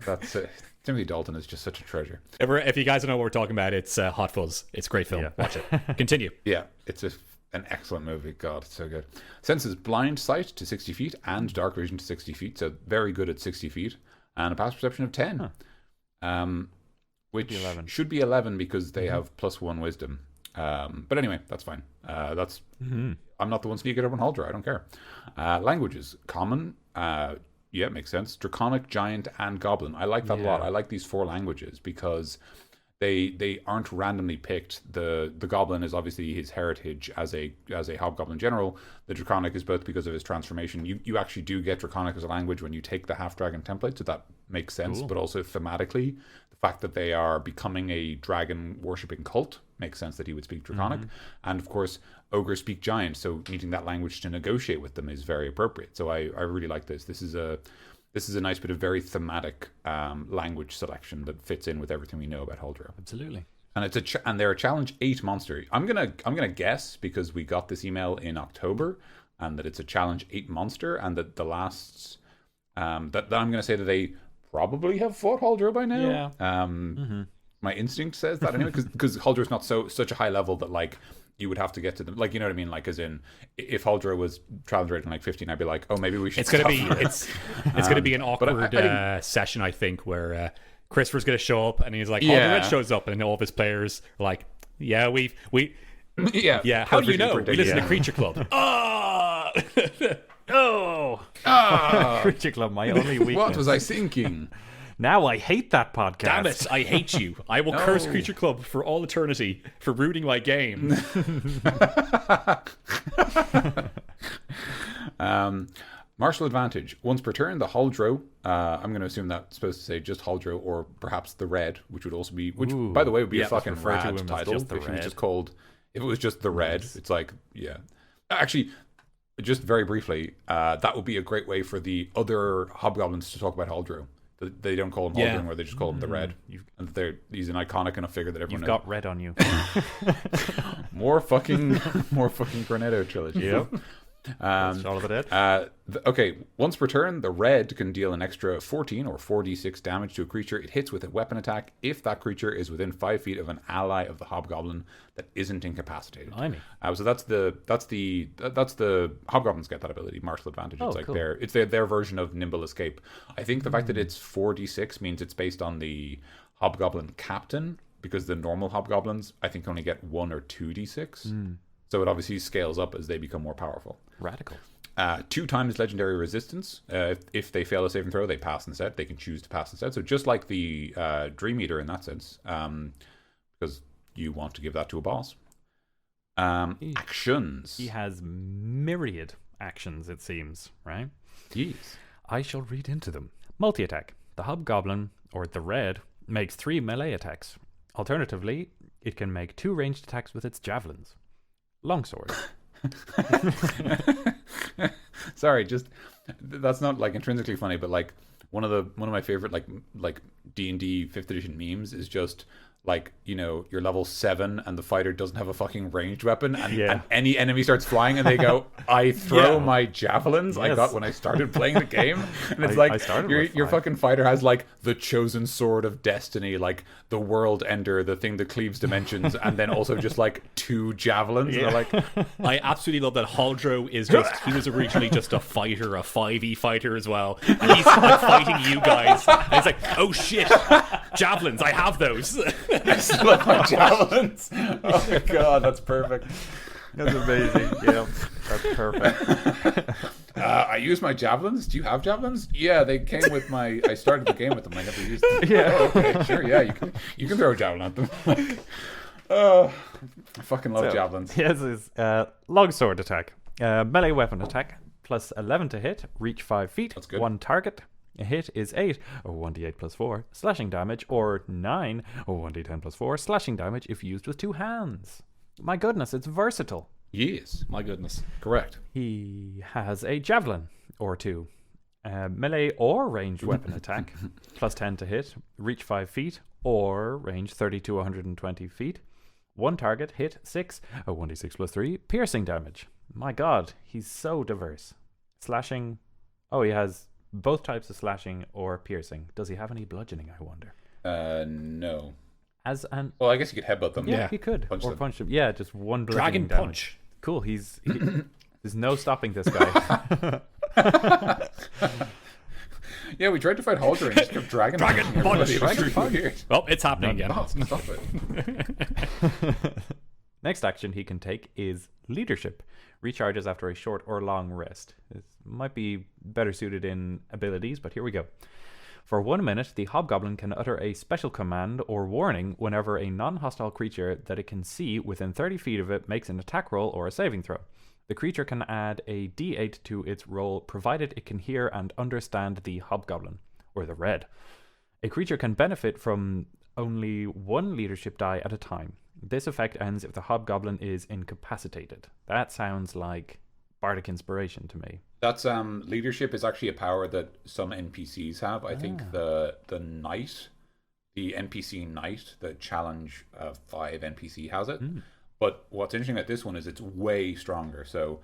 That's it. Timothy Dalton is just such a treasure. If you guys don't know what we're talking about, it's Hot Fuzz. It's a great film. Watch it. Continue. Yeah, it's an excellent movie. God, it's so good. Senses: blind sight to 60 feet and dark vision to 60 feet. So very good at 60 feet. And a pass perception of 10. Which should be 11 because they have +1 wisdom. But anyway, that's fine. I'm not the one sneaking up on Holdro. I don't care. Languages: common. Yeah, makes sense. Draconic, Giant, and Goblin. I like that a lot. I like these 4 languages because they aren't randomly picked. The Goblin is obviously his heritage as a hobgoblin general. The Draconic is both because of his transformation. You actually do get Draconic as a language when you take the half dragon template, so that makes sense. Cool. But also thematically, the fact that they are becoming a dragon worshipping cult makes sense that he would speak Draconic. And of course, ogres speak Giant, so needing that language to negotiate with them is very appropriate. So I really like this. This is a nice bit of very thematic language selection that fits in with everything we know about Holdro. Absolutely. And and they're a challenge 8 monster. I'm gonna guess, because we got this email in October, and that it's a challenge 8 monster, and that the last that I'm gonna say that they probably have fought Holdro by now. Yeah. My instinct says that anyway, because Holdro's not such a high level that like you would have to get to them, like, you know what I mean, like as in if Holdro was challenge rating like 15, I'd be like, oh, maybe we should. It's gonna be an awkward session, I think, where Christopher's gonna show up and he's like, Holdro Red shows up, and all of his players are like, how do you know? We listen to Creature Club. Creature Club, my only weakness. What was I thinking? Now I hate that podcast. Damn it, I hate you. I will curse Creature Club for all eternity for ruining my game. Martial advantage. Once per turn, the Holdro, I'm going to assume that's supposed to say just Holdro, or perhaps the Red, which would also be, by the way, would be a fucking rad title. If it was just the Red, it's like, yeah. Actually, just very briefly, that would be a great way for the other hobgoblins to talk about Holdro. They don't call him Holdro anymore, they just call him the Red. And he's an iconic enough figure that everyone knows. You've got red on you. more fucking Granado trilogy. Yep. That's all of it. Okay, once per turn, the Red can deal an extra 14 or 4d6 damage to a creature it hits with a weapon attack if that creature is within 5 feet of an ally of the hobgoblin that isn't incapacitated. So that's the hobgoblins get that ability, martial advantage. It's cool. It's their version of nimble escape. I think the fact that it's 4d6 means it's based on the hobgoblin captain, because the normal hobgoblins I think only get 1 or 2d6. So it obviously scales up as they become more powerful. Radical. 2 times legendary resistance. If they fail a saving throw, they pass instead. They can choose to pass instead. So just like the Dream Eater in that sense, because you want to give that to a boss. Actions. He has myriad actions, it seems, right? Yes. I shall read into them. Multi-attack. The Hobgoblin, or the Red, makes 3 melee attacks. Alternatively, it can make 2 ranged attacks with its javelins. Longsword. Sorry, just that's not like intrinsically funny, but like one of my favorite like D&D 5th edition memes is just like, you know, you're level 7 and the fighter doesn't have a fucking ranged weapon, and any enemy starts flying and they go, I throw my javelins I got when I started playing the game. And it's like your fucking fighter has like the chosen sword of destiny, like the world ender, the thing that cleaves dimensions, and then also just like 2 javelins. And they're like, I absolutely love that Holdro is he was originally just a fighter, a 5e fighter as well, and he's like fighting you guys, and he's like, oh shit, javelins, I have those. I still have my javelins. Oh my god, that's perfect. That's amazing. Yeah, that's perfect. I use my javelins. Do you have javelins? Yeah, they came with my. I started the game with them. I never used them. Yeah. Oh, okay, sure. Yeah, you can throw a javelin at them. Oh, I fucking love javelins. He has his longsword attack, melee weapon attack, plus 11 to hit, reach 5 feet. That's good. 1 target. A hit is 8, or 1d8 plus 4, slashing damage, or 9, or 1d10 plus 4, slashing damage if used with 2 hands. My goodness, it's versatile. Yes. My goodness. Correct. He has a javelin, or 2. Melee or ranged weapon attack, plus 10 to hit, reach 5 feet, or range 30 to 120 feet. 1 target, hit 6, or 1d6 plus 3, piercing damage. My god, he's so diverse. Slashing. Oh, he has both types of slashing or piercing. Does he have any bludgeoning, I wonder? No. As an Well, I guess you could headbutt them. he could punch them. Yeah, just 1 bludgeoning Dragon damage. punch. Cool. There's no stopping this guy. Yeah, we tried to fight Holdro and he just kept dragon punch. everybody. It was really weird. Well, it's happening again. No, stop it. Next action he can take is leadership. Recharges after a short or long rest. It might be better suited in abilities, but here we go. For 1 minute, the hobgoblin can utter a special command or warning whenever a non-hostile creature that it can see within 30 feet of it makes an attack roll or a saving throw. The creature can add a d8 to its roll, provided it can hear and understand the hobgoblin, or the red. A creature can benefit from only 1 leadership die at a time. This effect ends if the hobgoblin is incapacitated. That sounds like bardic inspiration to me. That's leadership is actually a power that some NPCs have. I think the knight, the NPC knight, the challenge 5 NPC has it. But what's interesting about this one is it's way stronger. So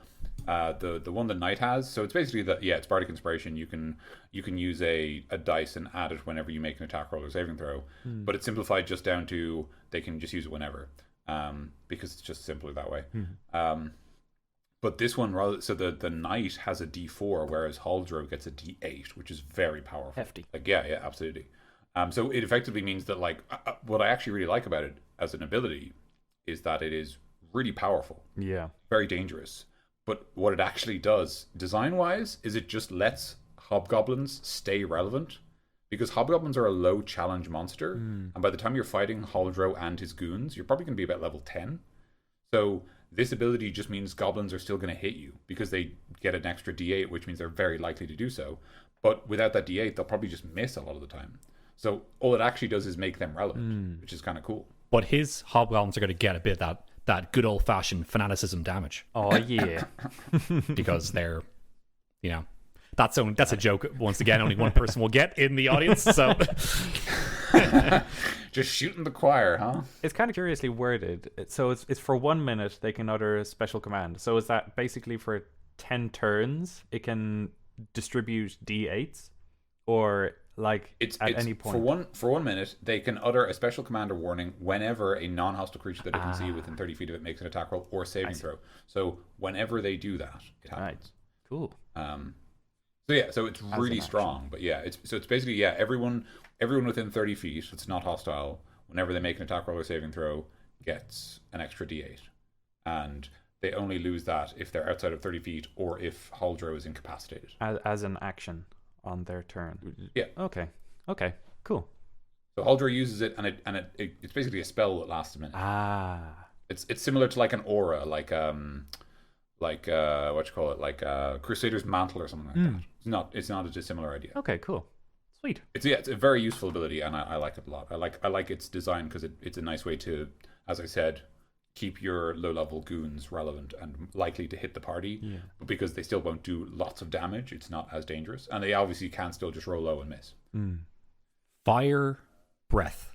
the one the knight has, so it's basically it's bardic inspiration. You can use a dice and add it whenever you make an attack roll or saving throw. But it's simplified just down to they can just use it whenever, because it's just simpler that way. But this one, so the knight has a D4, whereas Holdro gets a D8, which is very powerful. Hefty. Like, yeah, absolutely. So it effectively means that, like, what I actually really like about it as an ability is that it is really powerful. Yeah. Very dangerous. But what it actually does, design-wise, is it just lets hobgoblins stay relevant. Because hobgoblins are a low challenge monster, and by the time you're fighting Holdro and his goons, you're probably going to be about level 10. So this ability just means goblins are still going to hit you because they get an extra d8, which means they're very likely to do so. But without that d8, they'll probably just miss a lot of the time. So all it actually does is make them relevant, which is kind of cool. But his hobgoblins are going to get a bit of that good old-fashioned fanaticism damage. Oh, yeah. Because they're, that's a joke. Once again, only one person will get in the audience. So just shooting the choir, huh? It's kind of curiously worded. So it's for 1 minute they can utter a special command. So is that basically for 10 turns it can distribute d8s, or like it's any point? For one minute they can utter a special command or warning whenever a non-hostile creature that it can see within 30 feet of it makes an attack roll or saving throw. So whenever they do that, it happens. Right. Cool. So it's really strong. But it's basically everyone within 30 feet that's not hostile, whenever they make an attack roll or saving throw, gets an extra d8, and they only lose that if they're outside of 30 feet or if Holdro is incapacitated as an action on their turn. Yeah. Okay. Cool. So Holdro uses it, and it's basically a spell that lasts a minute. It's similar to like an aura, like what you call it, like Crusader's Mantle or something like that. It's not a dissimilar idea. Okay, cool. Sweet. It's a very useful ability, and I like it a lot. I like its design because it's a nice way to, as I said, keep your low level goons relevant and likely to hit the party. Yeah. But because they still won't do lots of damage, it's not as dangerous, and they obviously can still just roll low and miss. Fire breath.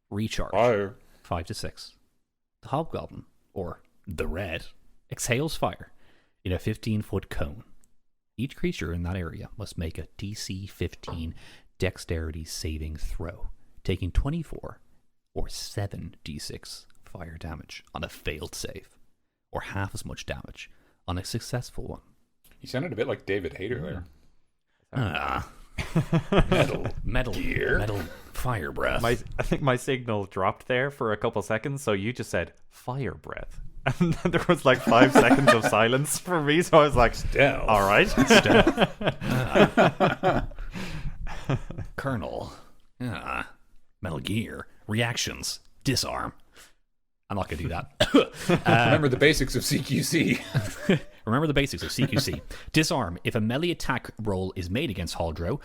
recharge. Fire. 5 to 6. The hobgoblin, or the red, exhales fire in a 15-foot cone. Each creature in that area must make a DC 15 dexterity saving throw, taking 24 or 7d6 fire damage on a failed save, or half as much damage on a successful one. You sounded a bit like David Hayter there. Metal gear. Metal fire breath. I think my signal dropped there for a couple seconds, so you just said fire breath. And then there was like 5 seconds of silence for me, so I was like, Stealth. all right. Colonel. Metal Gear. Reactions. Disarm. I'm not going to do that. Remember the basics of CQC. Remember the basics of CQC. Disarm. If a melee attack roll is made against Holdro,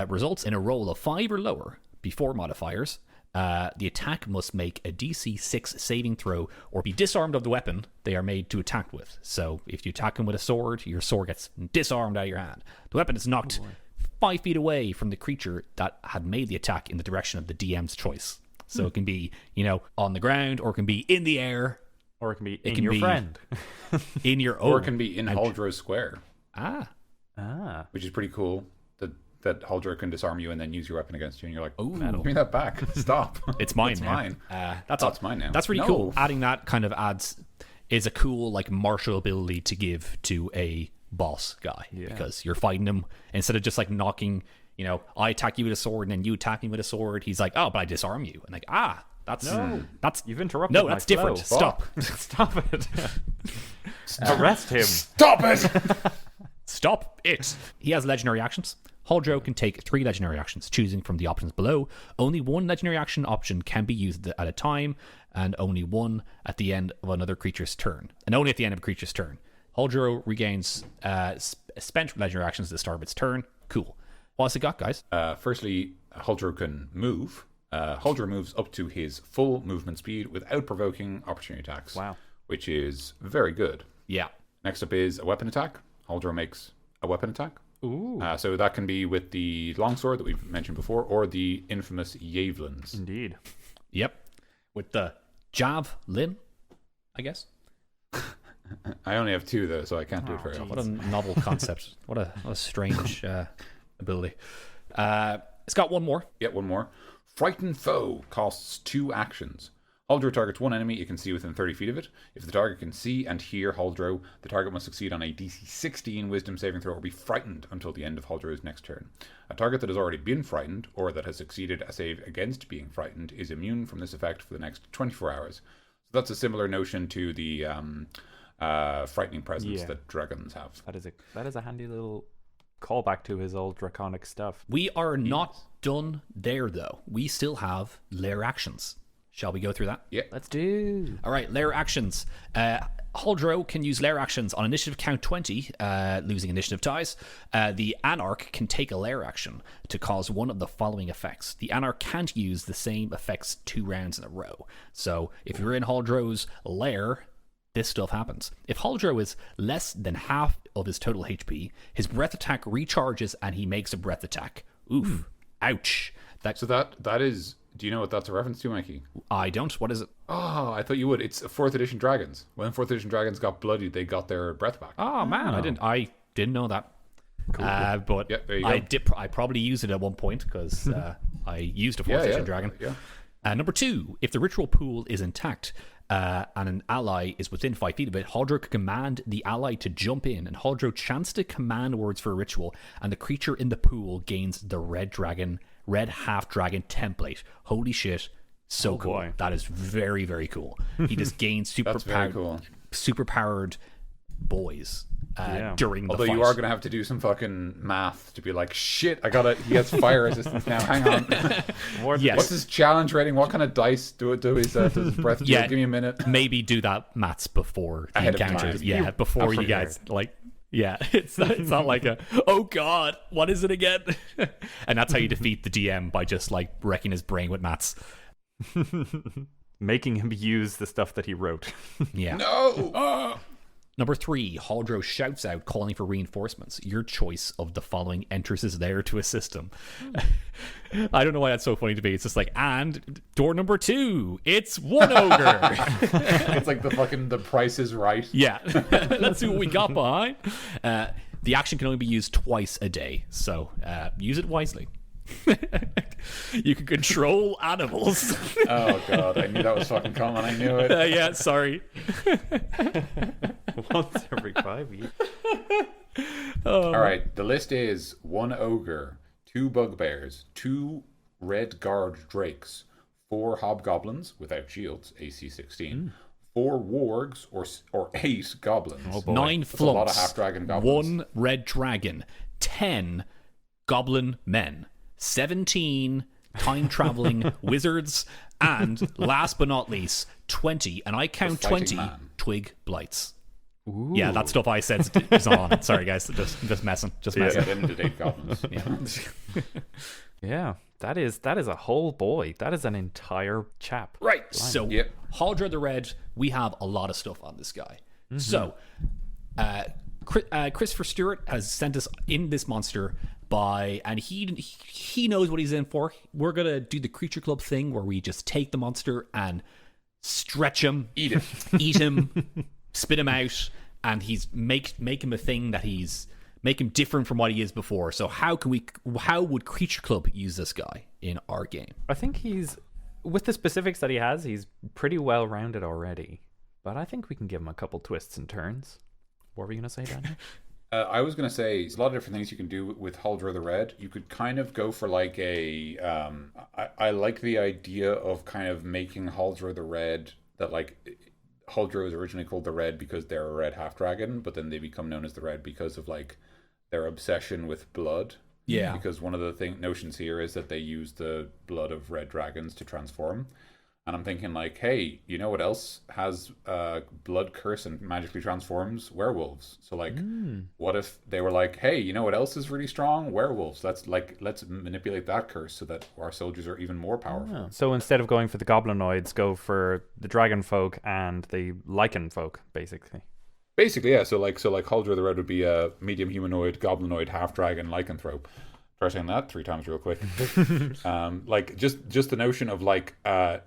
results in a roll of 5 or lower before modifiers, the attack must make a DC 6 saving throw or be disarmed of the weapon they are made to attack with. So if you attack them with a sword, your sword gets disarmed out of your hand. The weapon is knocked 5 feet away from the creature that had made the attack in the direction of the DM's choice. So it can be, on the ground, or it can be in the air. Or it can be in your friend. In your own. Or it can be in Holdro Square. Which is pretty cool. That Holdro can disarm you and then use your weapon against you, and you're like, "Ooh, give me that back! Stop! It's mine. It's now. mine. That's mine now. That's really cool. Adding that kind of is a cool martial ability to give to a boss guy, because you're fighting him instead of just knocking. I attack you with a sword and then you attack me with a sword. He's like, oh, but I disarm you, and that's you've interrupted. No, that's different. Flow. Stop. Stop it. Arrest him. Stop it. Stop it. He has legendary actions. Holdro can take 3 legendary actions, choosing from the options below. Only 1 legendary action option can be used at a time, and only 1 at the end of another creature's turn. And only at the end of a creature's turn. Holdro regains spent legendary actions at the start of its turn. Cool. What's it got, guys? Firstly, Holdro can move. Holdro moves up to his full movement speed without provoking opportunity attacks. Wow. Which is very good. Yeah. Next up is a weapon attack. Holdro makes a weapon attack. Ooh. So that can be with the longsword that we've mentioned before, or the infamous javelins. Indeed. Yep. With the javelin, I guess. I only have 2 though, so I can't do it very often. What a novel concept. What a strange ability. It's got 1 more. Yet 1 more. Frightened foe costs 2 actions. Holdro targets 1 enemy it can see within 30 feet of it. If the target can see and hear Holdro, the target must succeed on a DC 16 wisdom saving throw or be frightened until the end of Holdro's next turn. A target that has already been frightened, or that has succeeded a save against being frightened, is immune from this effect for the next 24 hours. So that's a similar notion to the frightening presence that dragons have. That is a handy little callback to his old draconic stuff. We are not done there, though. We still have lair actions. Shall we go through that? Yeah. Let's do. All right, lair actions. Holdro can use lair actions on initiative count 20, losing initiative ties. The Anarch can take a lair action to cause one of the following effects. The Anarch can't use the same effects 2 rounds in a row. So if you're in Holdro's lair, this stuff happens. If Holdro is less than half of his total HP, his breath attack recharges and he makes a breath attack. Oof. Ouch. So that is... Do you know what that's a reference to, Mikey? I don't. What is it? Oh, I thought you would. It's 4th edition dragons. When 4th edition dragons got bloodied, they got their breath back. Oh, man. I didn't know that. Cool. But yeah, there you go. I probably used it at one point because I used a 4th edition dragon. Yeah. Number 2, if the ritual pool is intact and an ally is within 5 feet of it, Holdro can command the ally to jump in, and Holdro chants the command words for a ritual, and the creature in the pool gains the red half dragon template. Holy shit. So cool. Boy. That is very, very cool. He just gains superpowered boys during the Although fight. you are going to have to do some fucking math to be like, shit, he has fire resistance now. Hang on. Yes. What's his challenge rating? What kind of dice does his breath do? Give me a minute. Maybe do that maths before the Ahead of encounter. time. Yeah, before you guys it's not like oh god, what is it again? And that's how you defeat the DM, by just wrecking his brain with maths. Making him use the stuff that he wrote. Yeah. No. Number 3, Holdro shouts out calling for reinforcements. Your choice of the following enters is there to assist him. I don't know why that's so funny to me. It's just like, and door number 2, it's one ogre. It's like the Price is Right. Yeah, let's see what we got behind. The action can only be used twice a day, so use it wisely. You can control animals. Oh god, I knew that was fucking coming. I knew it. Yeah, sorry. Once every 5 years. All right, the list is 1 ogre, 2 bugbears, 2 red guard drakes, 4 hobgoblins without shields, AC 16, 4 wargs or 8 goblins. 9 That's a lot of flunks. half-dragon goblins. 1 red dragon. 10 goblin men. 17 time-traveling wizards. And last but not least, 20, and I count The fighting 20 man. twig blights. Ooh. Yeah, that stuff I said is on. Sorry, guys. Just messing. Just Yeah, messing. then the 8 goblins. Yeah, that is a whole boy. That is an entire chap. Right. So, Yep. Holdro the Red, we have a lot of stuff on this guy. So, Christopher Stewart has sent us in this monster and he knows what he's in for. We're gonna do the Creature Club thing where we just take the monster and stretch him, Eat it. eat him, spit him out, and make him a thing that make him different from what he is before. So how would Creature Club use this guy in our game? I think with the specifics that he has, he's pretty well rounded already. But I think we can give him a couple twists and turns. What were you gonna say, Daniel? I was going to say, there's a lot of different things you can do with Holdro the Red. You could kind of go for like I like the idea of kind of making Holdro the Red, that like Holdro is originally called the Red because they're a red half-dragon, but then they become known as the Red because of like their obsession with blood. Yeah. Because one of the notions here is that they use the blood of red dragons to transform. And I'm thinking like, hey, you know what else has blood curse and magically transforms? Werewolves. So like, what if they were like, hey, you know what else is really strong? Werewolves. Let's manipulate that curse so that our soldiers are even more powerful. So instead of going for the goblinoids, go for the dragon folk and the lichen folk, basically. Basically, yeah. So like Holdro the Red would be a medium humanoid, goblinoid, half dragon, lycanthrope. Try saying that 3 times real quick. Like just the notion of like that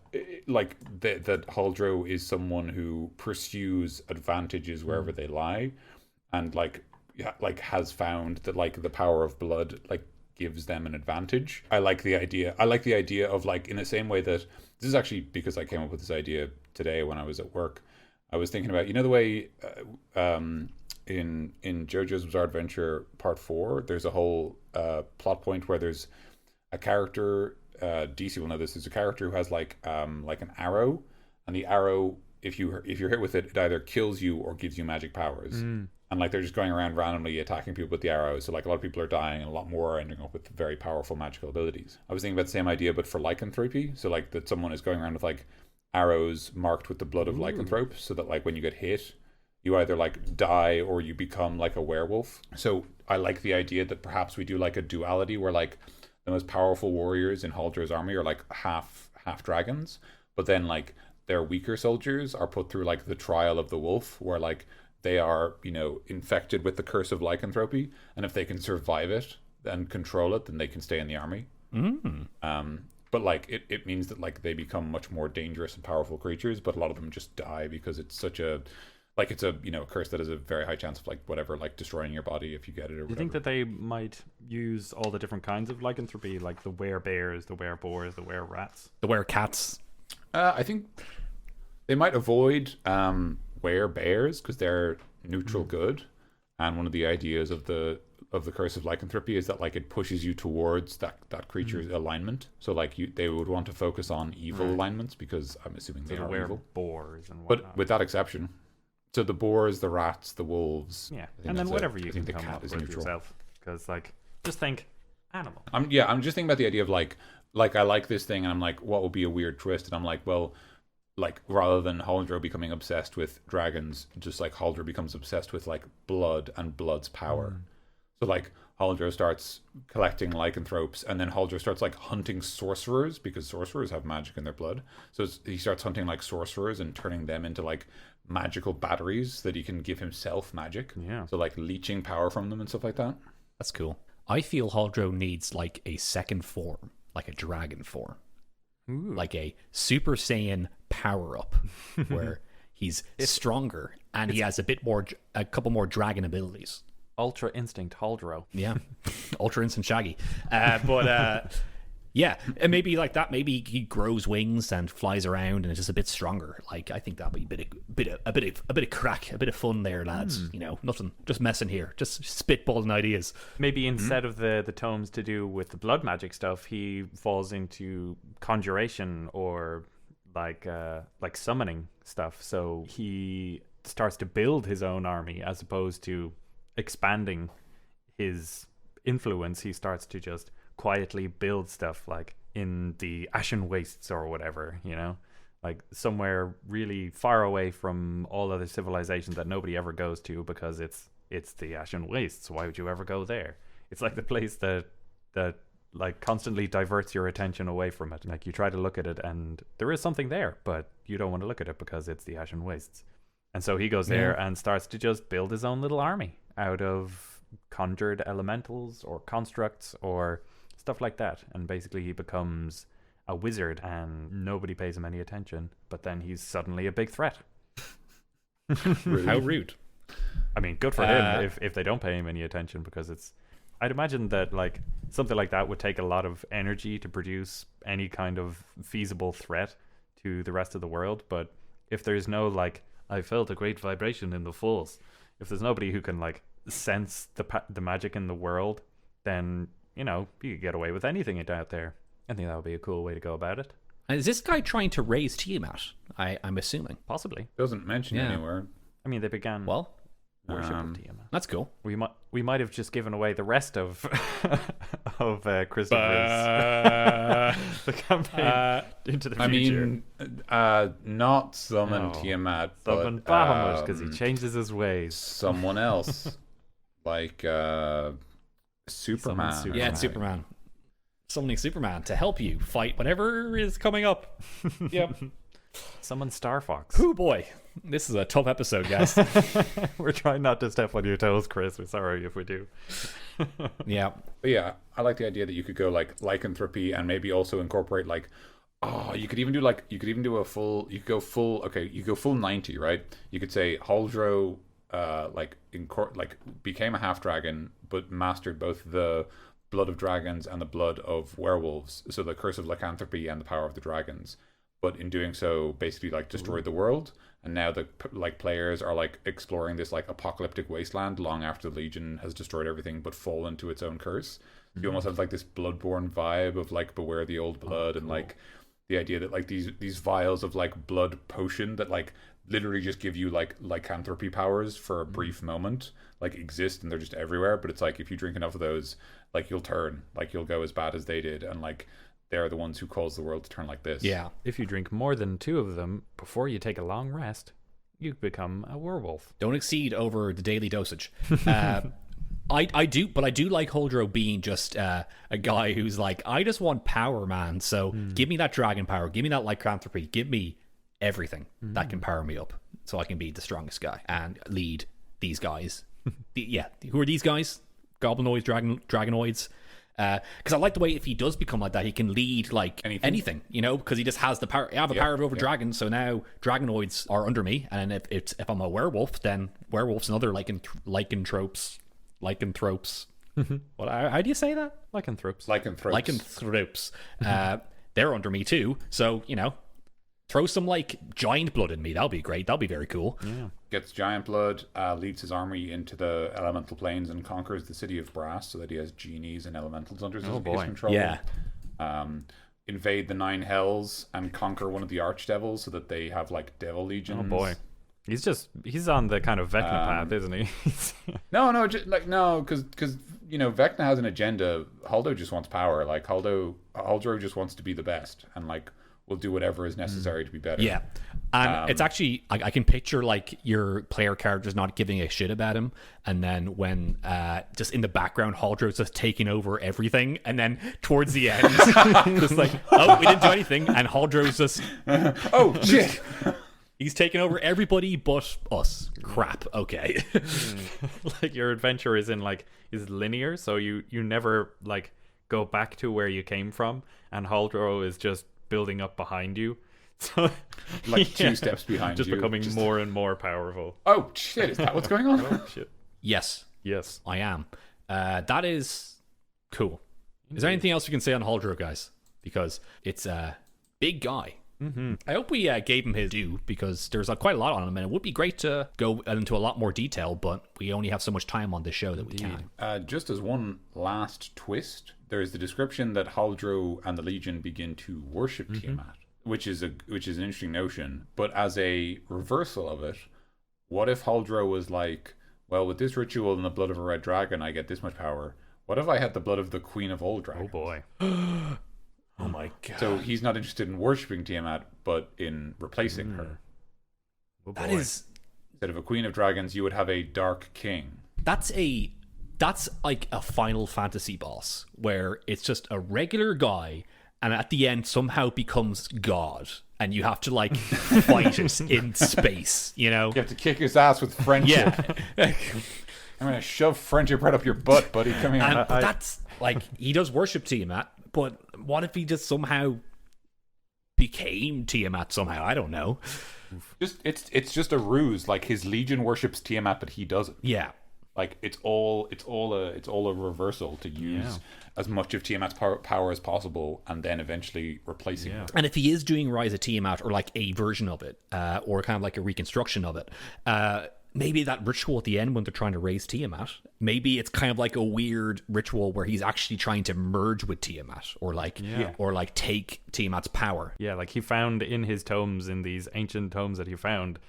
Holdro is someone who pursues advantages wherever they lie, and like has found that like the power of blood like gives them an advantage. I like the idea of like, in the same way that this is actually because I came up with this idea today when I was at work. I was thinking about, you know, the way in JoJo's Bizarre Adventure Part 4, there's a whole plot point where there's a character, DC will know this, there's a character who has like an arrow, and the arrow, if you're hit with it, it either kills you or gives you magic powers. And like they're just going around randomly attacking people with the arrow. So like a lot of people are dying and a lot more are ending up with very powerful magical abilities. I was thinking about the same idea but for lycanthropy. So like that someone is going around with like arrows marked with the blood of lycanthrope, so that like when you get hit, you either like die or you become like a werewolf. So I like the idea that perhaps we do like a duality where like the most powerful warriors in Holdro's army are like half dragons, but then like their weaker soldiers are put through like the trial of the wolf, where like they are, you know, infected with the curse of lycanthropy, and if they can survive it and control it, then they can stay in the army. But like it means that like they become much more dangerous and powerful creatures, but a lot of them just die because it's such a like it's a, you know, a curse that has a very high chance of like whatever, like destroying your body if you get it or whatever. Do you think that they might use all the different kinds of lycanthropy, like the werebears, the wereboars, the wererats, The werecats. I think they might avoid werebears because they're neutral good, and one of the ideas of the curse of lycanthropy is that like it pushes you towards that creature's alignment. So like they would want to focus on evil alignments, because I'm assuming they are evil. Boars and whatnot. But with that exception, so the boars, the rats, the wolves. Yeah, I think and then that's whatever it. you I can think the come cat up is with neutral. yourself, because like just think animal. I'm just thinking about the idea of like I like this thing, and I'm like, what would be a weird twist? And I'm like, well, like rather than Holdro becoming obsessed with dragons, just like Holdro becomes obsessed with like blood and blood's power. So like Holdro starts collecting lycanthropes, and then Holdro starts like hunting sorcerers because sorcerers have magic in their blood. So he starts hunting like sorcerers and turning them into like magical batteries that he can give himself magic. Yeah. So like leeching power from them and stuff like that. That's cool. I feel Holdro needs like a second form, like a dragon form. Ooh. Like a Super Saiyan power up where he's stronger and he has a couple more dragon abilities. Ultra Instinct Holdro. Yeah. Ultra Instant Shaggy. Yeah, and maybe like that. Maybe he grows wings and flies around and is just a bit stronger. Like I think that'd be a bit of crack, a bit of fun there, lads. You know, nothing, just messing here, just spitballing ideas. Maybe instead of the tomes to do with the blood magic stuff, he falls into conjuration or like summoning stuff. So he starts to build his own army as opposed to expanding his influence. He starts to just quietly build stuff like in the Ashen Wastes or whatever, you know, like somewhere really far away from all other civilizations that nobody ever goes to because it's the Ashen Wastes. Why would you ever go there? It's like the place that like constantly diverts your attention away from it. Like you try to look at it and there is something there, but you don't want to look at it because it's the Ashen Wastes. And so he goes there and starts to just build his own little army out of conjured elementals or constructs or stuff like that. And basically he becomes a wizard and nobody pays him any attention. But then he's suddenly a big threat. How rude. I mean, good for him if they don't pay him any attention, because I'd imagine that like something like that would take a lot of energy to produce any kind of feasible threat to the rest of the world. But if there's no like, I felt a great vibration in the Falls, if there's nobody who can like sense the magic in the world, then you know you could get away with anything out there. I think that would be a cool way to go about it. And is this guy trying to raise Tiamat? I'm assuming. Possibly. Doesn't mention anywhere. I mean, they began worship of Tiamat. That's cool. We might have just given away the rest of Christopher's the campaign into the future. I mean, not summon Tiamat, summon but Bahamut because he changes his ways. Someone else, like Superman. Superman. Yeah, it's Superman. Summoning Superman to help you fight whatever is coming up. Yep. Summon Star Fox. Oh boy, this is a tough episode, guys. We're trying not to step on your toes, Chris. We're sorry if we do. Yeah. But yeah, I like the idea that you could go like lycanthropy and maybe also incorporate like, you could go full 90, right? You could say Holdro became a half dragon but mastered both the blood of dragons and the blood of werewolves, so the curse of lycanthropy and the power of the dragons, but in doing so basically like destroyed the world. And now the like players are like exploring this like apocalyptic wasteland long after the Legion has destroyed everything but fallen to its own curse. You almost have like this Bloodborne vibe of like Beware the Old Blood, and like the idea that like these vials of like blood potion that like literally just give you like lycanthropy powers for a brief moment like exist, and they're just everywhere. But it's like if you drink enough of those, like you'll go as bad as they did, and like they're the ones who caused the world to turn like this. Yeah. If you drink more than 2 of them before you take a long rest, you become a werewolf. Don't exceed over the daily dosage. I do like Holdro being just a guy who's like, I just want power, man. So give me that dragon power, give me that lycanthropy, give me everything that can power me up, so I can be the strongest guy and lead these guys. Who are these guys? Goblinoids, dragonoids. Because I like the way if he does become like that, he can lead like anything, you know, because he just has the power. I have the power over dragons, so now dragonoids are under me. And if I'm a werewolf, then werewolves and other lycanthropes. What? How do you say that? Lycanthropes. They're under me too. So you know, throw some like giant blood in me. That'll be great. That'll be very cool. Yeah. Gets giant blood, leads his army into the elemental planes and conquers the city of Brass, so that he has genies and elementals under his control. Yeah. Invade the 9 hells and conquer one of the archdevils, so that they have like devil legions. Oh boy. He's on the kind of Vecna path, isn't he? No, because you know Vecna has an agenda. Holdro just wants power. Like Holdro just wants to be the best, and like will do whatever is necessary to be better. Yeah, And it's actually, I can picture like your player character's not giving a shit about him, and then when just in the background, Holdro's just taking over everything, and then towards the end, just like, oh, we didn't do anything, and Holdro's just, oh shit, he's taking over everybody but us. Crap. Okay. Like your adventure is linear, so you never like go back to where you came from, and Holdro is just building up behind you. So, like 2 steps behind just you, becoming more and more powerful. Oh shit! Is that what's going on? Oh shit! Yes, I am. That is cool. Is there anything else we can say on Holdro, guys? Because it's a big guy. Mm-hmm. I hope we gave him his due, because there's quite a lot on him, and it would be great to go into a lot more detail, but we only have so much time on this show that we can. Just as one last twist, there is the description that Holdro and the Legion begin to worship Tiamat. Which is an interesting notion, but as a reversal of it, what if Holdro was like, well, with this ritual and the blood of a red dragon, I get this much power. What if I had the blood of the queen of all dragons? Oh boy. Oh my god. So he's not interested in worshipping Tiamat, but in replacing her. Oh boy. That is... Instead of a queen of dragons, you would have a dark king. That's like a Final Fantasy boss, where it's just a regular guy, and at the end somehow becomes God, and you have to like fight it in space, you know? You have to kick his ass with friendship. Yeah. I'm gonna shove friendship right up your butt, buddy. Come here. And that's like, he does worship Tiamat, but what if he just somehow became Tiamat somehow? I don't know. It's just a ruse. Like, his Legion worships Tiamat, but he doesn't. Yeah. Like, it's all a reversal to use as much of Tiamat's power as possible, and then eventually replacing her. And if he is doing Rise of Tiamat, or like a version of it, or kind of like a reconstruction of it, maybe that ritual at the end when they're trying to raise Tiamat, maybe it's kind of like a weird ritual where he's actually trying to merge with Tiamat, or like take Tiamat's power. Yeah, like he found in his tomes, in these ancient tomes that he found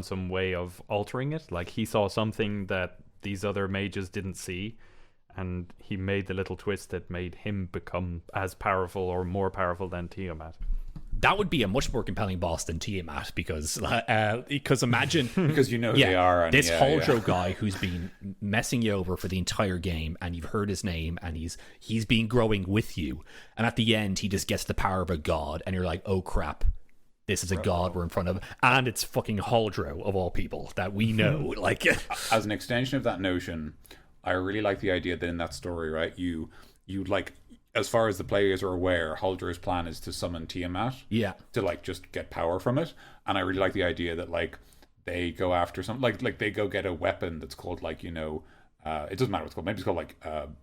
some way of altering it. Like, he saw something that these other mages didn't see, and he made the little twist that made him become as powerful or more powerful than Tiamat. That would be a much more compelling boss than Tiamat, because imagine because you know who they are, and this Holdro guy who's been messing you over for the entire game, and you've heard his name, and he's been growing with you, and at the end he just gets the power of a god, and you're like, oh crap, this is a god we're in front of, and it's fucking Holdro of all people that we know. Like, as an extension of that notion, I really like the idea that in that story, right, you like, as far as the players are aware, Holdro's plan is to summon Tiamat. Yeah. To like just get power from it, and I really like the idea that like they go after something like they go get a weapon that's called like, you know, it doesn't matter what it's called. Maybe it's called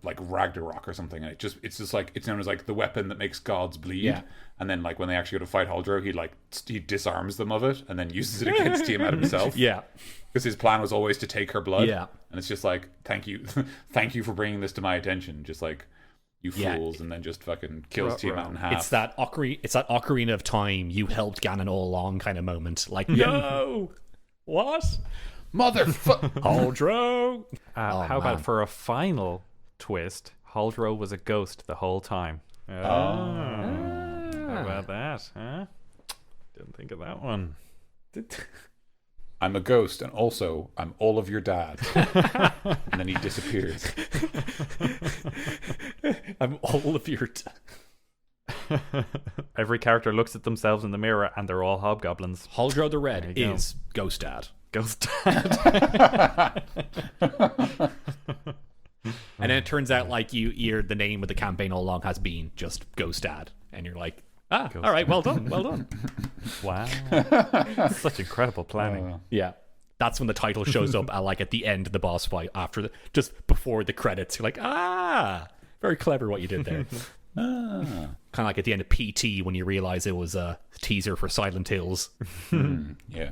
like Ragnarok or something, and it's just like, it's known as like the weapon that makes gods bleed. Yeah. And then like when they actually go to fight Holdro, he disarms them of it and then uses it against Tiamat himself. Yeah. Because his plan was always to take her blood. Yeah. And it's just like, thank you for bringing this to my attention. Just like, you fools, and then just fucking kills Tiamat in half. It's that Ocarina of Time, you helped Ganon all along kind of moment. Like, no, what? Motherfucker. Holdro. How about for a final twist, Holdro was a ghost the whole time. How about that, huh? Didn't think of that one. I'm a ghost, and also I'm all of your dad. And then he disappears. I'm all of your Every character looks at themselves in the mirror, and they're all hobgoblins. Holdro the Red is Ghost Dad. Ghost Dad. And then it turns out like the name of the campaign all along has been just Ghost Dad, and you're like, Ghost all right, well done. Wow. Such incredible planning. Yeah. That's when the title shows up at the end of the boss fight, just before the credits. You're like, very clever what you did there. Kind of like at the end of PT when you realize it was a teaser for Silent Hills. Yeah.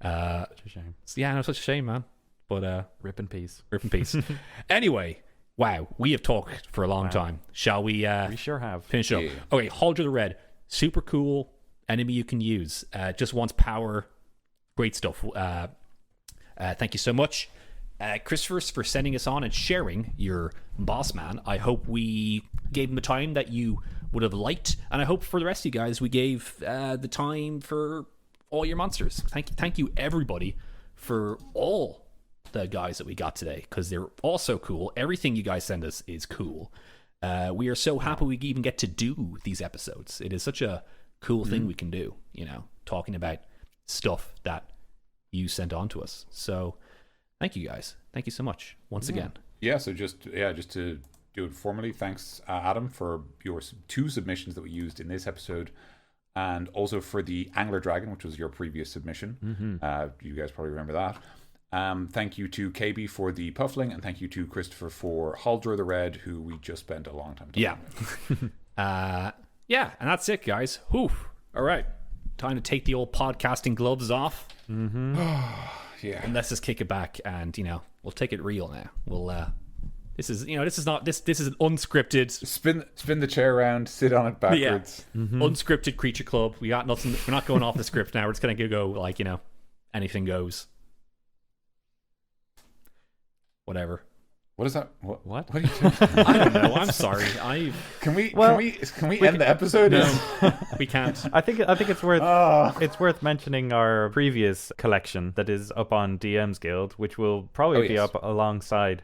Such a shame. Yeah, no, such a shame, man. But rip in peace. Anyway, wow, we have talked for a long time. Shall we? We sure have. Finish up. Yeah. Okay, Holdro the Red, super cool enemy you can use. Just wants power. Great stuff. Thank you so much, Christopher, for sending us on and sharing your boss man. I hope we gave him the time that you would have liked, and I hope for the rest of you guys we gave the time for all your monsters. Thank you everybody for all the guys that we got today, because they're all so cool. Everything you guys send us is cool. We are so happy we even get to do these episodes. It is such a cool thing we can do, talking about stuff that you sent on to us. So thank you guys. Thank you so much once again. Yeah, so just to do it formally, thanks Adam for your 2 submissions that we used in this episode, and also for the Angler Dragon, which was your previous submission. You guys probably remember that. Thank you to Kaybee for the Puffling, and thank you to Christopher for Holdro the Red, who we just spent a long time talking about. Yeah, and that's it, guys. Whew. All right, time to take the old podcasting gloves off. Yeah, and let's just kick it back, and we'll take it real now. We'll this is an unscripted spin the chair around, sit on it backwards. Unscripted Creature Club. We got nothing. We're not going off the script now. We're just gonna go like anything goes. Whatever. What is that? What? What are you doing? I don't know. I'm sorry. Can we end the episode? No, we can't. I think it's worth mentioning our previous collection that is up on DM's Guild, which will probably be up alongside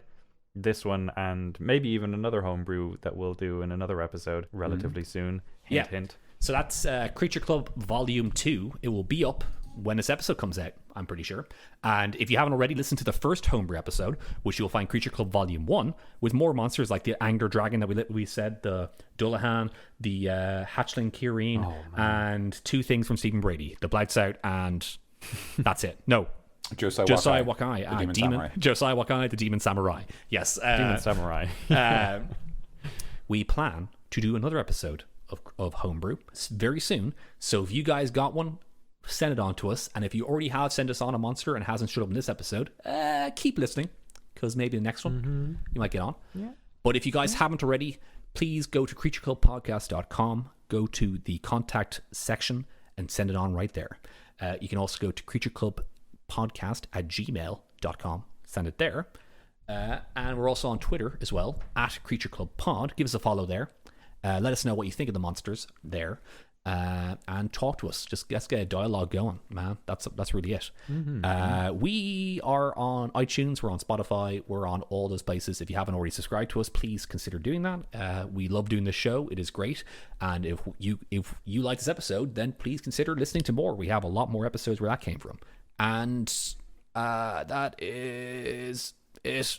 this one, and maybe even another homebrew that we'll do in another episode relatively soon. Hint. So that's Creature Club Volume 2. It will be up when this episode comes out, I'm pretty sure. And if you haven't already listened to the first homebrew episode, which you'll find Creature Club Volume 1, with more monsters like the Angler Dragon that we said, the Dullahan, the Hatchling Kireen, and 2 things from Stephen Brady, the Blightsout, and that's it. No. Josiah Wakai, Josiah Wakai, the Demon Samurai. Yes. Demon Samurai. We plan to do another episode of Homebrew very soon. So if you guys got one, send it on to us. And if you already have sent us on a monster and hasn't showed up in this episode, keep listening, because maybe the next one you might get on. But if you guys haven't already, please go to creatureclubpodcast.com, go to the contact section and send it on right there. You can also go to creatureclubpodcast@gmail.com, send it there. And we're also on Twitter as well, @creatureclubpod. Give us a follow there. Let us know what you think of the monsters there. And talk to us. Just let's get a dialogue going, man. That's really it. We are on iTunes, we're on Spotify, we're on all those places. If you haven't already subscribed to us, please consider doing that. We love doing this show. It is great. And if you like this episode, then please consider listening to more. We have a lot more episodes where that came from. And that is it.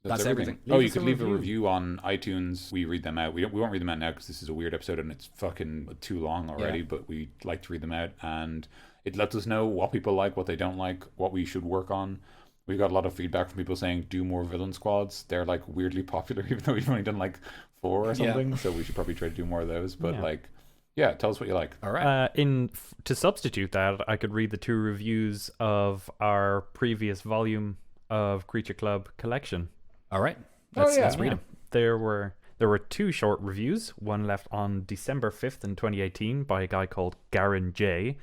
That's everything. You could leave a review on iTunes. We read them out. We won't read them out now because this is a weird episode and it's fucking too long already. But we like to read them out, and it lets us know what people like, what they don't like, what we should work on. We got a lot of feedback from people saying do more villain squads. They're like weirdly popular, even though we've only done like 4 or something. So we should probably try to do more of those. But tell us what you like. All right. To substitute that, I could read the 2 reviews of our previous volume of Creature Club collection. All right. Let's read them. There were 2 short reviews. One left on December 5th in 2018 by a guy called Garen J.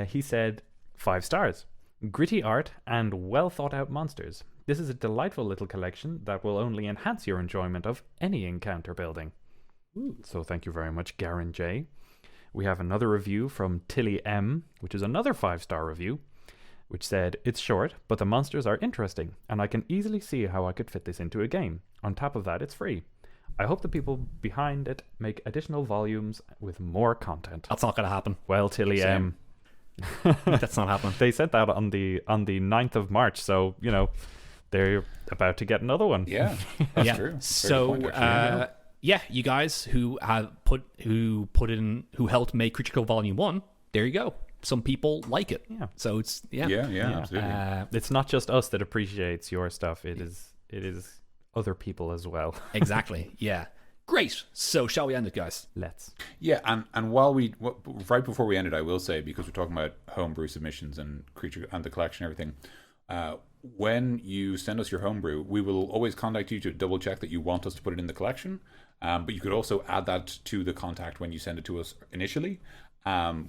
He said, 5 stars. Gritty art and well thought out monsters. This is a delightful little collection that will only enhance your enjoyment of any encounter building. So thank you very much, Garen J. We have another review from Tilly M, which is another 5-star review, which said, it's short, but the monsters are interesting, and I can easily see how I could fit this into a game. On top of that, it's free. I hope the people behind it make additional volumes with more content. That's not going to happen. Well, Tilly M. That's not happening. They sent that on the 9th of March, so, they're about to get another one. Yeah, that's true. So, you guys who helped make Creature Club Volume 1, there you go. Some people like it. Yeah. So it's absolutely. It's not just us that appreciates your stuff. It is other people as well. Exactly. Yeah. Great. So shall we end it, guys? Let's. Yeah, and right before we end it, I will say, because we're talking about homebrew submissions and creature and the collection and everything, when you send us your homebrew, we will always contact you to double check that you want us to put it in the collection. But you could also add that to the contact when you send it to us initially.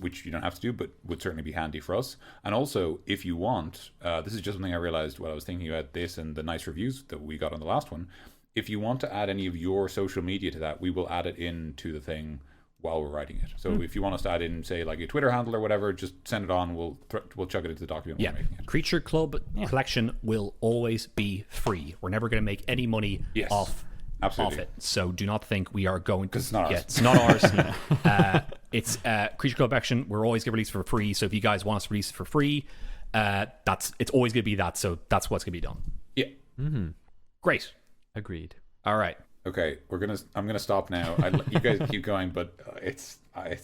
Which you don't have to do, but would certainly be handy for us. And also, if you want, this is just something I realized while I was thinking about this and the nice reviews that we got on the last one. If you want to add any of your social media to that, we will add it into the thing while we're writing it. So if you want us to add in, say, like a Twitter handle or whatever, just send it on. We'll chuck it into the document. Yeah, We're making it. Creature Club collection will always be free. We're never going to make any money off it. So do not think we are going to. It's not ours. Yeah, it's not ours. It's Creature Club action. We're always going to release for free. So if you guys want us to release it for free, it's always going to be that. So that's what's going to be done. Yeah. Great. Agreed. All right. Okay, I'm gonna stop now. You guys keep going, but I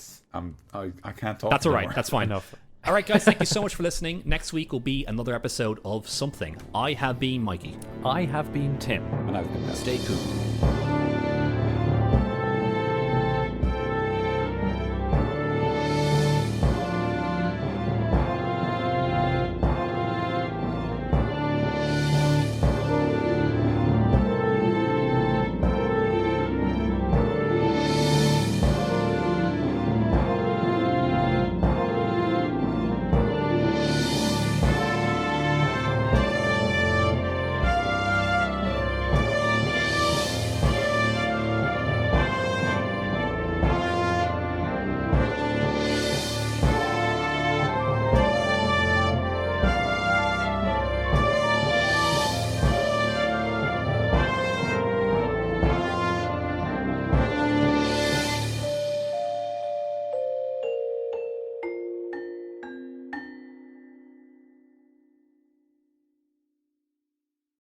can't talk. That's all right. anymore. That's fine. Enough. All right, guys. Thank you so much for listening. Next week will be another episode of something. I have been Mikey. I have been Tim. And I've been Stay cool.